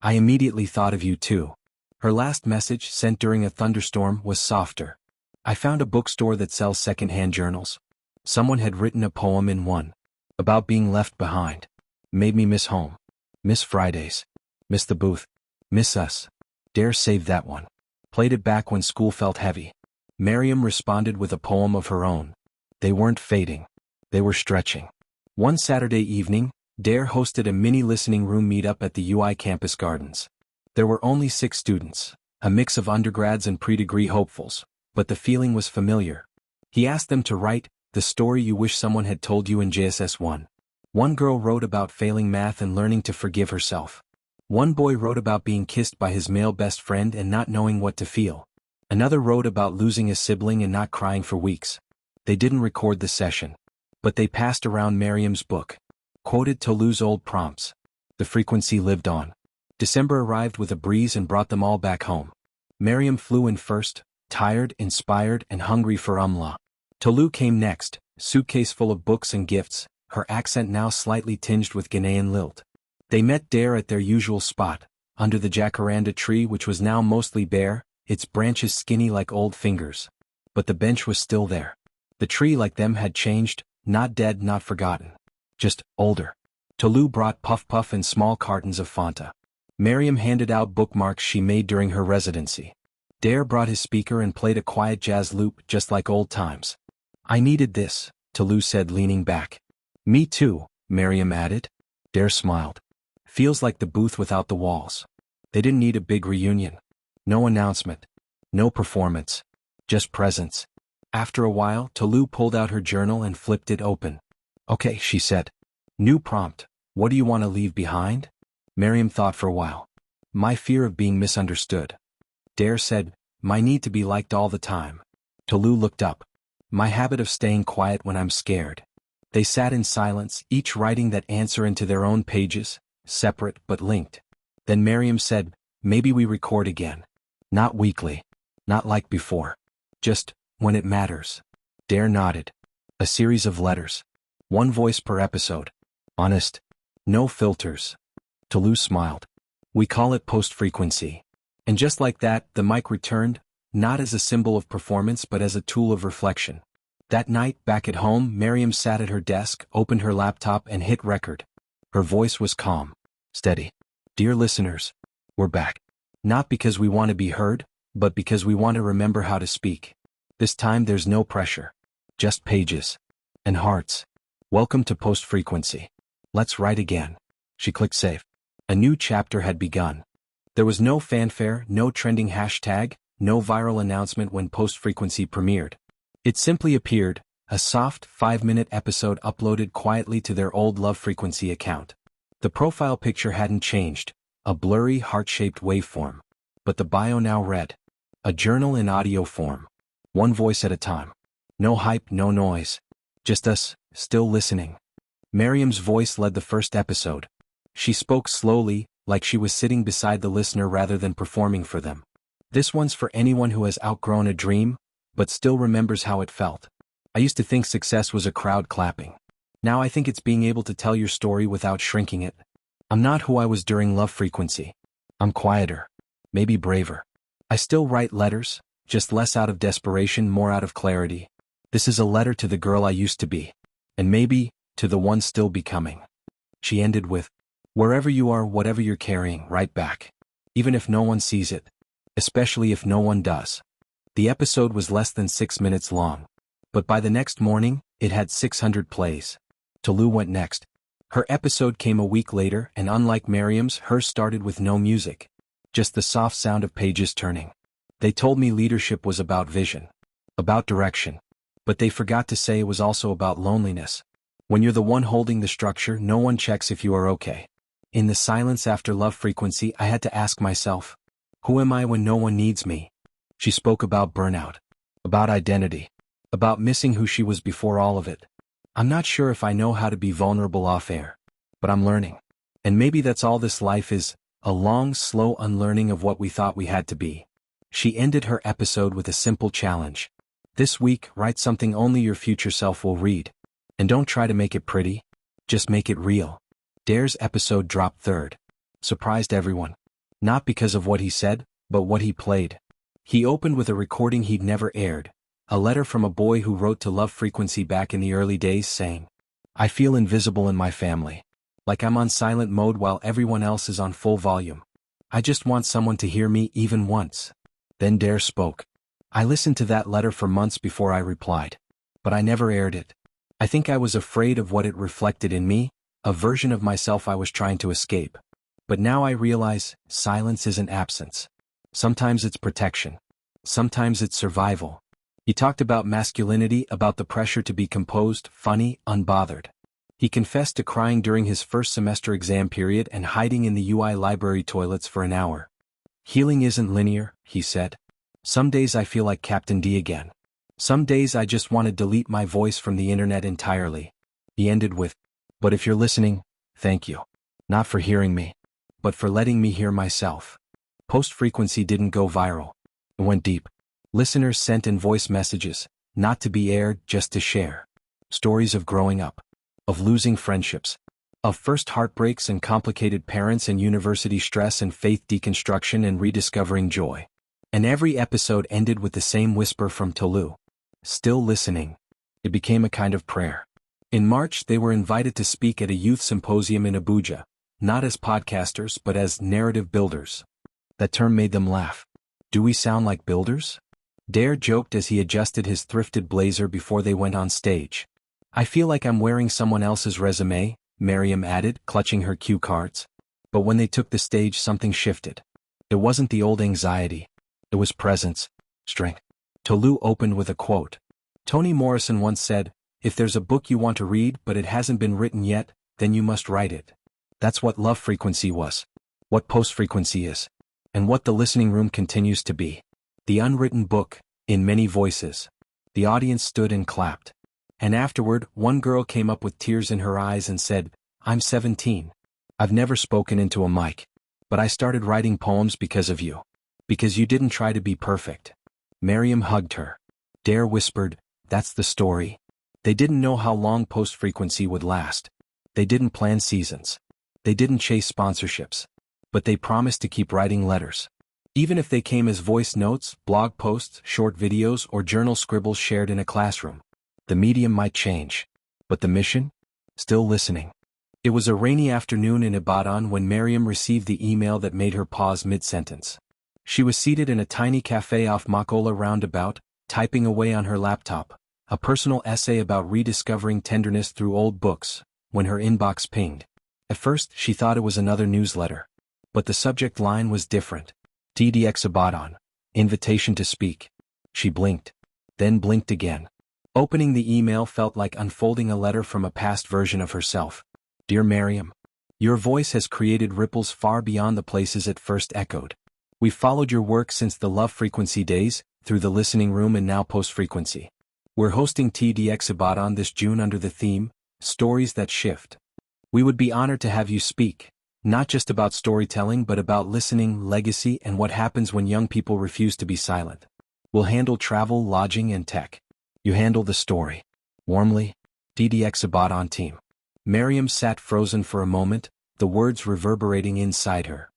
I immediately thought of you too. Her last message, sent during a thunderstorm, was softer. I found a bookstore that sells second-hand journals. Someone had written a poem in one. About being left behind. Made me miss home. Miss Fridays. Miss the booth. Miss us. Dare save that one. Played it back when school felt heavy. Miriam responded with a poem of her own. They weren't fading. They were stretching. One Saturday evening, Dare hosted a mini listening room meetup at the UI campus gardens. There were only 6 students, a mix of undergrads and pre-degree hopefuls, but the feeling was familiar. He asked them to write the story you wish someone had told you in JSS 1. One girl wrote about failing math and learning to forgive herself. One boy wrote about being kissed by his male best friend and not knowing what to feel. Another wrote about losing a sibling and not crying for weeks. They didn't record the session, but they passed around Miriam's book. Quoted Tolu's old prompts. The frequency lived on. December arrived with a breeze and brought them all back home. Miriam flew in first, tired, inspired, and hungry for umla. Tolu came next, suitcase full of books and gifts, her accent now slightly tinged with Ghanaian lilt. They met Dare at their usual spot, under the jacaranda tree which was now mostly bare, its branches skinny like old fingers. But the bench was still there. The tree, like them, had changed, not dead, not forgotten. Just older. Tolu brought Puff Puff and small cartons of Fanta. Miriam handed out bookmarks she made during her residency. Dare brought his speaker and played a quiet jazz loop just like old times. I needed this, Tolu said, leaning back. Me too, Miriam added. Dare smiled. Feels like the booth without the walls. They didn't need a big reunion. No announcement. No performance. Just presence. After a while, Tolu pulled out her journal and flipped it open. Okay, she said. New prompt. What do you want to leave behind? Miriam thought for a while. My fear of being misunderstood. Dare said, my need to be liked all the time. Tolu looked up. My habit of staying quiet when I'm scared. They sat in silence, each writing that answer into their own pages, separate but linked. Then Miriam said, maybe we record again. Not weekly. Not like before. Just when it matters. Dare nodded. A series of letters. One voice per episode. Honest. No filters. Tolu smiled. We call it post-frequency. And just like that, the mic returned, not as a symbol of performance but as a tool of reflection. That night, back at home, Miriam sat at her desk, opened her laptop and hit record. Her voice was calm. Steady. Dear listeners, we're back. Not because we want to be heard, but because we want to remember how to speak. This time there's no pressure. Just pages. And hearts. Welcome to post-frequency. Let's write again. She clicked save. A new chapter had begun. There was no fanfare, no trending hashtag, no viral announcement when post-frequency premiered. It simply appeared, a soft, 5-minute episode uploaded quietly to their old Love Frequency account. The profile picture hadn't changed, a blurry, heart-shaped waveform. But the bio now read, a journal in audio form. One voice at a time. No hype, no noise. Just us, still listening. Miriam's voice led the first episode. She spoke slowly, like she was sitting beside the listener rather than performing for them. This one's for anyone who has outgrown a dream, but still remembers how it felt. I used to think success was a crowd clapping. Now I think it's being able to tell your story without shrinking it. I'm not who I was during Love Frequency. I'm quieter. Maybe braver. I still write letters, just less out of desperation, more out of clarity. This is a letter to the girl I used to be. And maybe, to the one still becoming. She ended with, wherever you are, whatever you're carrying, right back. Even if no one sees it. Especially if no one does. The episode was less than 6 minutes long. But by the next morning, it had 600 plays. Tolu went next. Her episode came a week later, and unlike Miriam's, hers started with no music. Just the soft sound of pages turning. They told me leadership was about vision. About direction. But they forgot to say it was also about loneliness. When you're the one holding the structure, no one checks if you are okay. In the silence after love frequency, I had to ask myself, who am I when no one needs me? She spoke about burnout. About identity. About missing who she was before all of it. I'm not sure if I know how to be vulnerable off air. But I'm learning. And maybe that's all this life is, a long, slow unlearning of what we thought we had to be. She ended her episode with a simple challenge. This week, write something only your future self will read. And don't try to make it pretty. Just make it real. Dare's episode dropped third. Surprised everyone. Not because of what he said, but what he played. He opened with a recording he'd never aired. A letter from a boy who wrote to Love Frequency back in the early days saying, I feel invisible in my family. Like I'm on silent mode while everyone else is on full volume. I just want someone to hear me even once. Then Dare spoke. I listened to that letter for months before I replied. But I never aired it. I think I was afraid of what it reflected in me, a version of myself I was trying to escape. But now I realize, silence isn't absence. Sometimes it's protection. Sometimes it's survival. He talked about masculinity, about the pressure to be composed, funny, unbothered. He confessed to crying during his first semester exam period and hiding in the UI library toilets for an hour. Healing isn't linear, he said. Some days I feel like Captain D again. Some days I just want to delete my voice from the internet entirely. He ended with, but if you're listening, thank you. Not for hearing me, but for letting me hear myself. Post Frequency didn't go viral. It went deep. Listeners sent in voice messages, not to be aired, just to share. Stories of growing up. Of losing friendships. Of first heartbreaks and complicated parents and university stress and faith deconstruction and rediscovering joy. And every episode ended with the same whisper from Tolu. Still listening. It became a kind of prayer. In March, they were invited to speak at a youth symposium in Abuja, not as podcasters but as narrative builders. That term made them laugh. Do we sound like builders? Dare joked as he adjusted his thrifted blazer before they went on stage. I feel like I'm wearing someone else's resume, Miriam added, clutching her cue cards. But when they took the stage, something shifted. It wasn't the old anxiety. It was presence, strength. Tolu opened with a quote. Toni Morrison once said, if there's a book you want to read but it hasn't been written yet, then you must write it. That's what Love Frequency was. What Post Frequency is. And what the listening room continues to be. The unwritten book, in many voices. The audience stood and clapped. And afterward, one girl came up with tears in her eyes and said, I'm 17. I've never spoken into a mic. But I started writing poems because of you. Because you didn't try to be perfect. Miriam hugged her. Dare whispered, that's the story. They didn't know how long Post Frequency would last. They didn't plan seasons. They didn't chase sponsorships. But they promised to keep writing letters. Even if they came as voice notes, blog posts, short videos, or journal scribbles shared in a classroom. The medium might change. But the mission? Still listening. It was a rainy afternoon in Ibadan when Miriam received the email that made her pause mid-sentence. She was seated in a tiny cafe off Makola roundabout, typing away on her laptop, a personal essay about rediscovering tenderness through old books, when her inbox pinged. At first, she thought it was another newsletter. But the subject line was different. TDX Ibadan. Invitation to speak. She blinked. Then blinked again. Opening the email felt like unfolding a letter from a past version of herself. Dear Miriam. Your voice has created ripples far beyond the places it first echoed. We've followed your work since the Love Frequency days, through the listening room and now Post Frequency. We're hosting TDX Ibadan this June under the theme, Stories That Shift. We would be honored to have you speak, not just about storytelling but about listening, legacy, and what happens when young people refuse to be silent. We'll handle travel, lodging, and tech. You handle the story. Warmly, TDX Ibadan team. Miriam sat frozen for a moment, the words reverberating inside her.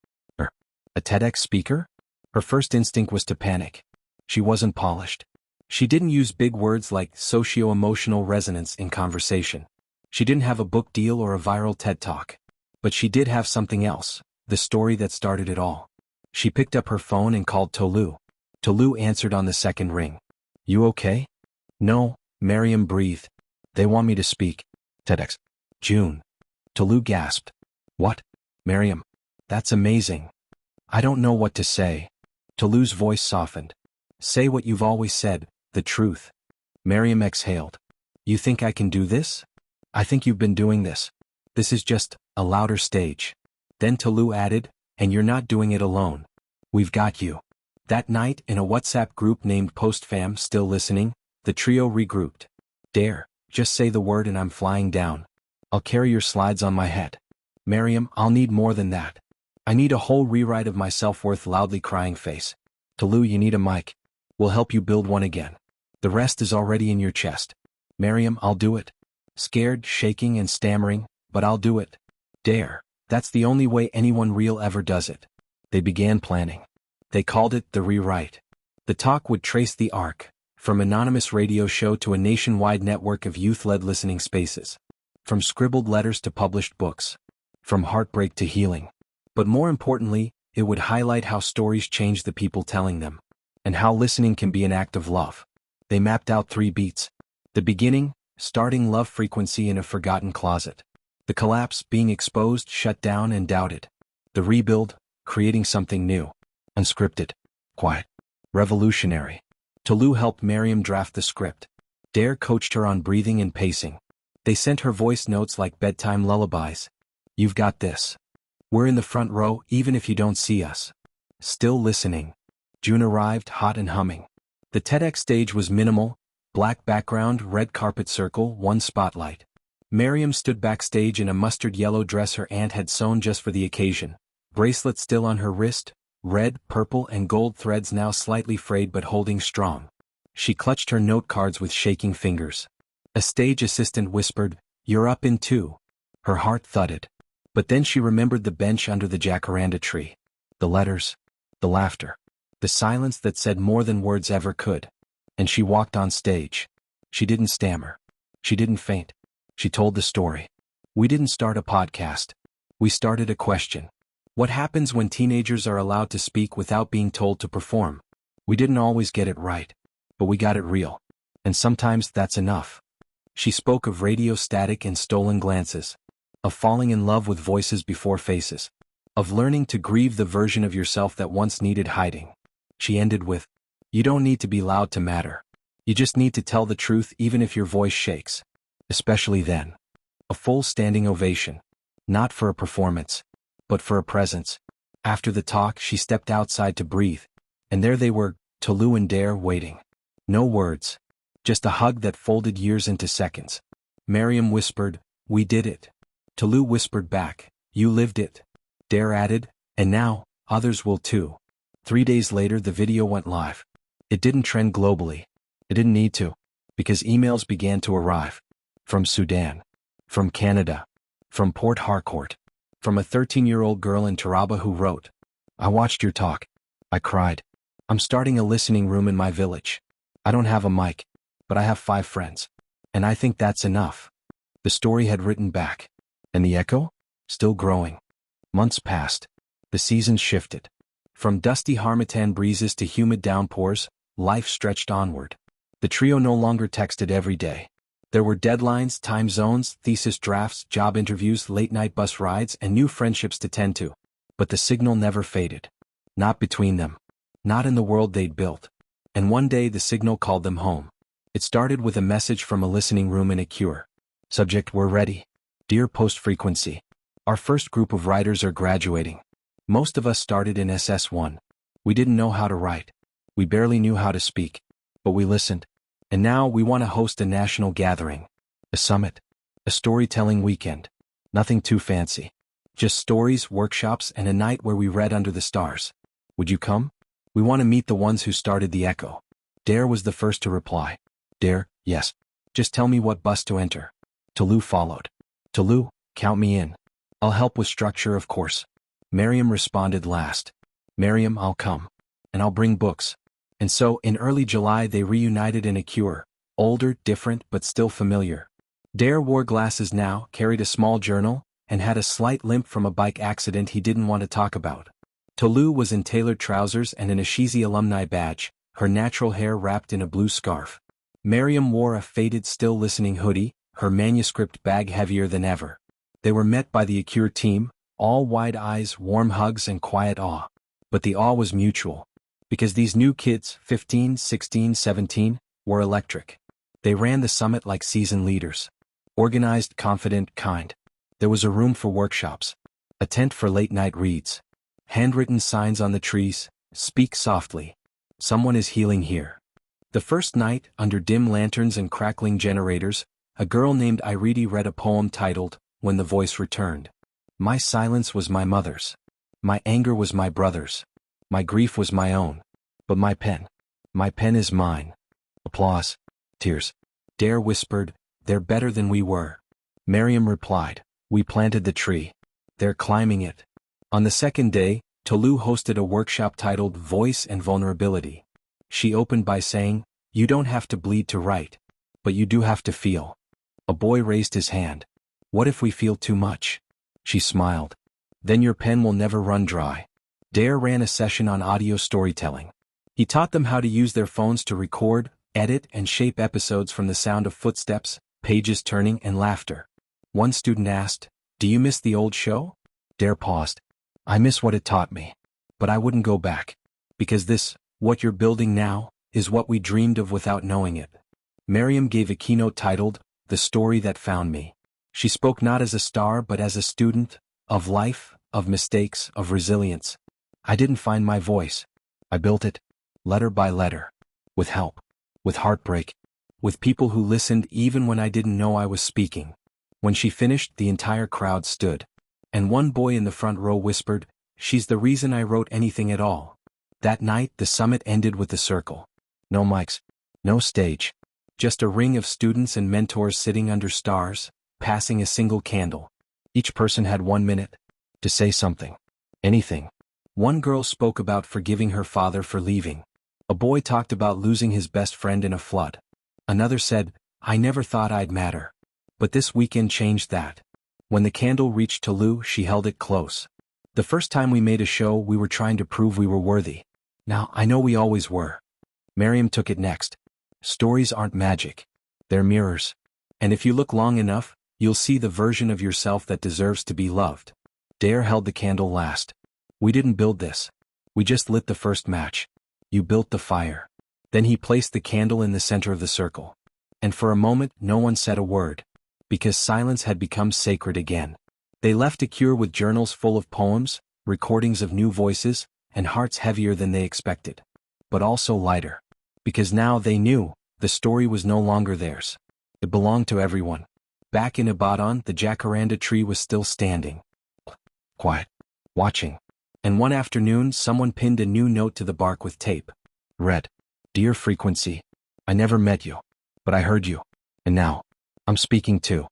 A TEDx speaker? Her first instinct was to panic. She wasn't polished. She didn't use big words like socio-emotional resonance in conversation. She didn't have a book deal or a viral TED Talk. But she did have something else, the story that started it all. She picked up her phone and called Tolu. Tolu answered on the second ring. You okay? No, Miriam breathed. They want me to speak. TEDx. June. Tolu gasped. What? Miriam. That's amazing. I don't know what to say. Tolu's voice softened. Say what you've always said, the truth. Miriam exhaled. You think I can do this? I think you've been doing this. This is just a louder stage. Then Tolu added, and you're not doing it alone. We've got you. That night, in a WhatsApp group named PostFam, still listening, the trio regrouped. Dare, just say the word and I'm flying down. I'll carry your slides on my head. Miriam, I'll need more than that. I need a whole rewrite of my self-worth, loudly crying face. Tolu, you need a mic. We'll help you build one again. The rest is already in your chest. Miriam, I'll do it. Scared, shaking and stammering, but I'll do it. Dare, that's the only way anyone real ever does it. They began planning. They called it the rewrite. The talk would trace the arc, from anonymous radio show to a nationwide network of youth-led listening spaces. From scribbled letters to published books. From heartbreak to healing. But more importantly, it would highlight how stories change the people telling them. And how listening can be an act of love. They mapped out 3 beats. The beginning, starting love frequency in a forgotten closet. The collapse, being exposed, shut down and doubted. The rebuild, creating something new. Unscripted. Quiet. Revolutionary. Tolu helped Miriam draft the script. Dare coached her on breathing and pacing. They sent her voice notes like bedtime lullabies. You've got this. We're in the front row even if you don't see us. Still listening. June arrived, hot and humming. The TEDx stage was minimal, black background, red carpet circle, 1 spotlight. Miriam stood backstage in a mustard yellow dress her aunt had sewn just for the occasion, bracelet still on her wrist, red, purple and gold threads now slightly frayed but holding strong. She clutched her note cards with shaking fingers. A stage assistant whispered, "You're up in 2." Her heart thudded. But then she remembered the bench under the jacaranda tree. The letters. The laughter. The silence that said more than words ever could. And she walked on stage. She didn't stammer. She didn't faint. She told the story. We didn't start a podcast. We started a question. What happens when teenagers are allowed to speak without being told to perform? We didn't always get it right. But we got it real. And sometimes that's enough. She spoke of radio static and stolen glances. Of falling in love with voices before faces. Of learning to grieve the version of yourself that once needed hiding. She ended with, you don't need to be loud to matter. You just need to tell the truth even if your voice shakes. Especially then. A full standing ovation. Not for a performance, but for a presence. After the talk, she stepped outside to breathe. And there they were, Tolu and Dare, waiting. No words. Just a hug that folded years into seconds. Miriam whispered, we did it. Tolu whispered back, you lived it. Dare added, and now, others will too. 3 days later the video went live. It didn't trend globally. It didn't need to. Because emails began to arrive. From Sudan. From Canada. From Port Harcourt. From a 13-year-old girl in Taraba who wrote, I watched your talk. I cried. I'm starting a listening room in my village. I don't have a mic, but I have 5 friends. And I think that's enough. The story had written back. And the echo? Still growing. Months passed. The seasons shifted. From dusty harmattan breezes to humid downpours, life stretched onward. The trio no longer texted every day. There were deadlines, time zones, thesis drafts, job interviews, late-night bus rides, and new friendships to tend to. But the signal never faded. Not between them. Not in the world they'd built. And one day the signal called them home. It started with a message from a listening room in a cure. Subject, we're ready. Dear Post-Frequency. Our first group of writers are graduating. Most of us started in SS1. We didn't know how to write. We barely knew how to speak. But we listened. And now we want to host a national gathering. A summit. A storytelling weekend. Nothing too fancy. Just stories, workshops, and a night where we read under the stars. Would you come? We want to meet the ones who started the echo. Dare was the first to reply. Dare, yes. Just tell me what bus to enter. Tolu followed. Tolu, count me in. I'll help with structure, of course. Miriam responded last. Miriam, I'll come. And I'll bring books. And so, in early July they reunited in a cure. Older, different, but still familiar. Dare wore glasses now, carried a small journal, and had a slight limp from a bike accident he didn't want to talk about. Tolu was in tailored trousers and an Ashizi alumni badge, her natural hair wrapped in a blue scarf. Miriam wore a faded still listening hoodie, her manuscript bag heavier than ever. They were met by the Acure team, all wide eyes, warm hugs and quiet awe. But the awe was mutual. Because these new kids, 15, 16, 17, were electric. They ran the summit like seasoned leaders. Organized, confident, kind. There was a room for workshops. A tent for late-night reads. Handwritten signs on the trees, "Speak softly. Someone is healing here." The first night, under dim lanterns and crackling generators, a girl named Iridi read a poem titled, "When the Voice Returned." My silence was my mother's. My anger was my brother's. My grief was my own. But my pen is mine. Applause. Tears. Dare whispered, "They're better than we were." Miriam replied, "We planted the tree. They're climbing it." On the second day, Tolu hosted a workshop titled Voice and Vulnerability. She opened by saying, "You don't have to bleed to write. But you do have to feel." A boy raised his hand. "What if we feel too much?" She smiled. "Then your pen will never run dry." Dare ran a session on audio storytelling. He taught them how to use their phones to record, edit and shape episodes from the sound of footsteps, pages turning and laughter. One student asked, "Do you miss the old show?" Dare paused. "I miss what it taught me. But I wouldn't go back. Because this, what you're building now, is what we dreamed of without knowing it." Miriam gave a keynote titled, "The Story That Found Me." She spoke not as a star but as a student, of life, of mistakes, of resilience. "I didn't find my voice. I built it, letter by letter. With help. With heartbreak. With people who listened even when I didn't know I was speaking." When she finished, the entire crowd stood. And one boy in the front row whispered, "She's the reason I wrote anything at all." That night, the summit ended with a circle. No mics. No stage. Just a ring of students and mentors sitting under stars, passing a single candle. Each person had 1 minute to say something. Anything. One girl spoke about forgiving her father for leaving. A boy talked about losing his best friend in a flood. Another said, "I never thought I'd matter. But this weekend changed that." When the candle reached Tolu, she held it close. "The first time we made a show, we were trying to prove we were worthy. Now, I know we always were." Miriam took it next. "Stories aren't magic. They're mirrors. And if you look long enough, you'll see the version of yourself that deserves to be loved." Dare held the candle last. "We didn't build this. We just lit the first match. You built the fire." Then he placed the candle in the center of the circle. And for a moment, no one said a word. Because silence had become sacred again. They left Acure with journals full of poems, recordings of new voices, and hearts heavier than they expected. But also lighter. Because now they knew, the story was no longer theirs. It belonged to everyone. Back in Ibadan, the jacaranda tree was still standing. Quiet. Watching. And one afternoon, someone pinned a new note to the bark with tape. Read, "Dear Frequency, I never met you. But I heard you. And now, I'm speaking too."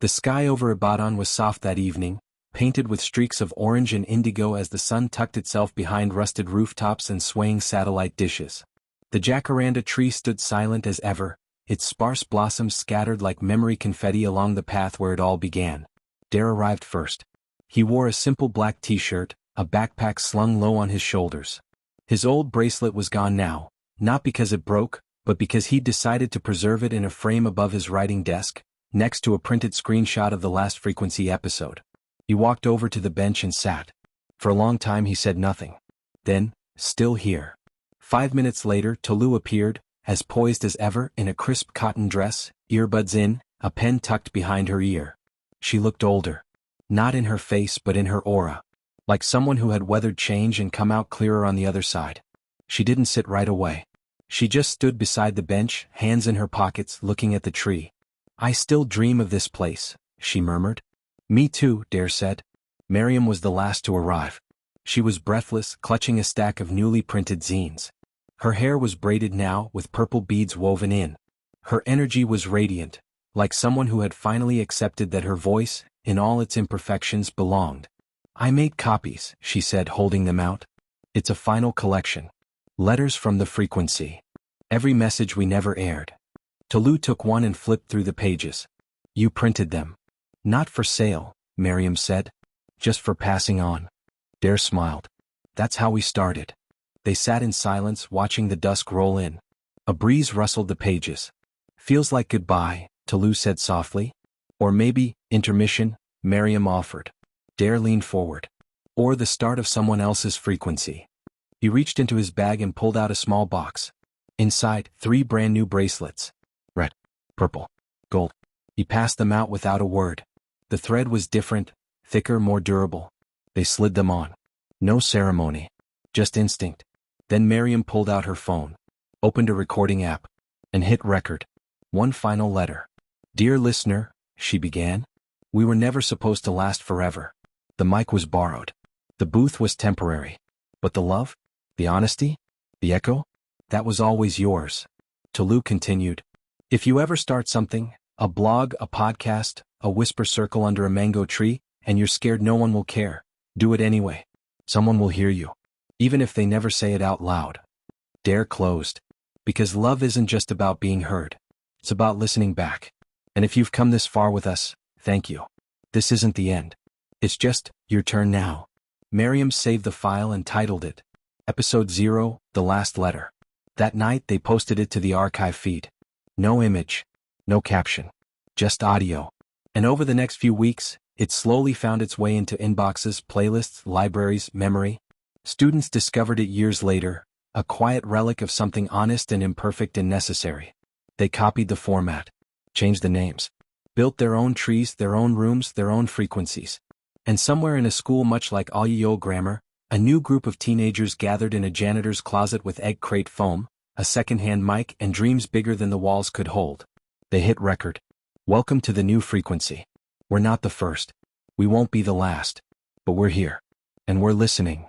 The sky over Ibadan was soft that evening, painted with streaks of orange and indigo as the sun tucked itself behind rusted rooftops and swaying satellite dishes. The jacaranda tree stood silent as ever, its sparse blossoms scattered like memory confetti along the path where it all began. Dare arrived first. He wore a simple black t-shirt, a backpack slung low on his shoulders. His old bracelet was gone now, not because it broke, but because he'd decided to preserve it in a frame above his writing desk, next to a printed screenshot of the last Frequency episode. He walked over to the bench and sat. For a long time he said nothing. Then, "Still here." 5 minutes later, Tolu appeared, as poised as ever, in a crisp cotton dress, earbuds in, a pen tucked behind her ear. She looked older. Not in her face but in her aura. Like someone who had weathered change and come out clearer on the other side. She didn't sit right away. She just stood beside the bench, hands in her pockets, looking at the tree. "I still dream of this place," she murmured. "Me too," Dare said. Miriam was the last to arrive. She was breathless, clutching a stack of newly printed zines. Her hair was braided now, with purple beads woven in. Her energy was radiant, like someone who had finally accepted that her voice, in all its imperfections, belonged. "I made copies," she said, holding them out. "It's a final collection. Letters from the Frequency. Every message we never aired." Tolu took one and flipped through the pages. "You printed them." "Not for sale," Miriam said. "Just for passing on." Dare smiled. "That's how we started." They sat in silence, watching the dusk roll in. A breeze rustled the pages. "Feels like goodbye," Tolu said softly. "Or maybe, intermission," Miriam offered. Dare leaned forward. "Or the start of someone else's frequency." He reached into his bag and pulled out a small box. Inside, 3 brand new bracelets. Red, purple, gold. He passed them out without a word. The thread was different, thicker, more durable. They slid them on. No ceremony. Just instinct. Then Miriam pulled out her phone, opened a recording app, and hit record. One final letter. "Dear listener," she began. "We were never supposed to last forever. The mic was borrowed. The booth was temporary. But the love? The honesty? The echo? That was always yours." Tolu continued. "If you ever start something, a blog, a podcast, a whisper circle under a mango tree, and you're scared no one will care, do it anyway. Someone will hear you. Even if they never say it out loud." Dare closed. Because love isn't just about being heard. It's about listening back. And if you've come this far with us, thank you. This isn't the end. It's just, your turn now. Miriam saved the file and titled it Episode 0, The Last Letter. That night they posted it to the archive feed. No image. No caption. Just audio. And over the next few weeks, it slowly found its way into inboxes, playlists, libraries, memory. Students discovered it years later, a quiet relic of something honest and imperfect and necessary. They copied the format, changed the names, built their own trees, their own rooms, their own frequencies. And somewhere in a school much like All Grammar, a new group of teenagers gathered in a janitor's closet with egg crate foam, a second-hand mic, and dreams bigger than the walls could hold. They hit record. Welcome to the new frequency. We're not the first. We won't be the last. But we're here. And we're listening.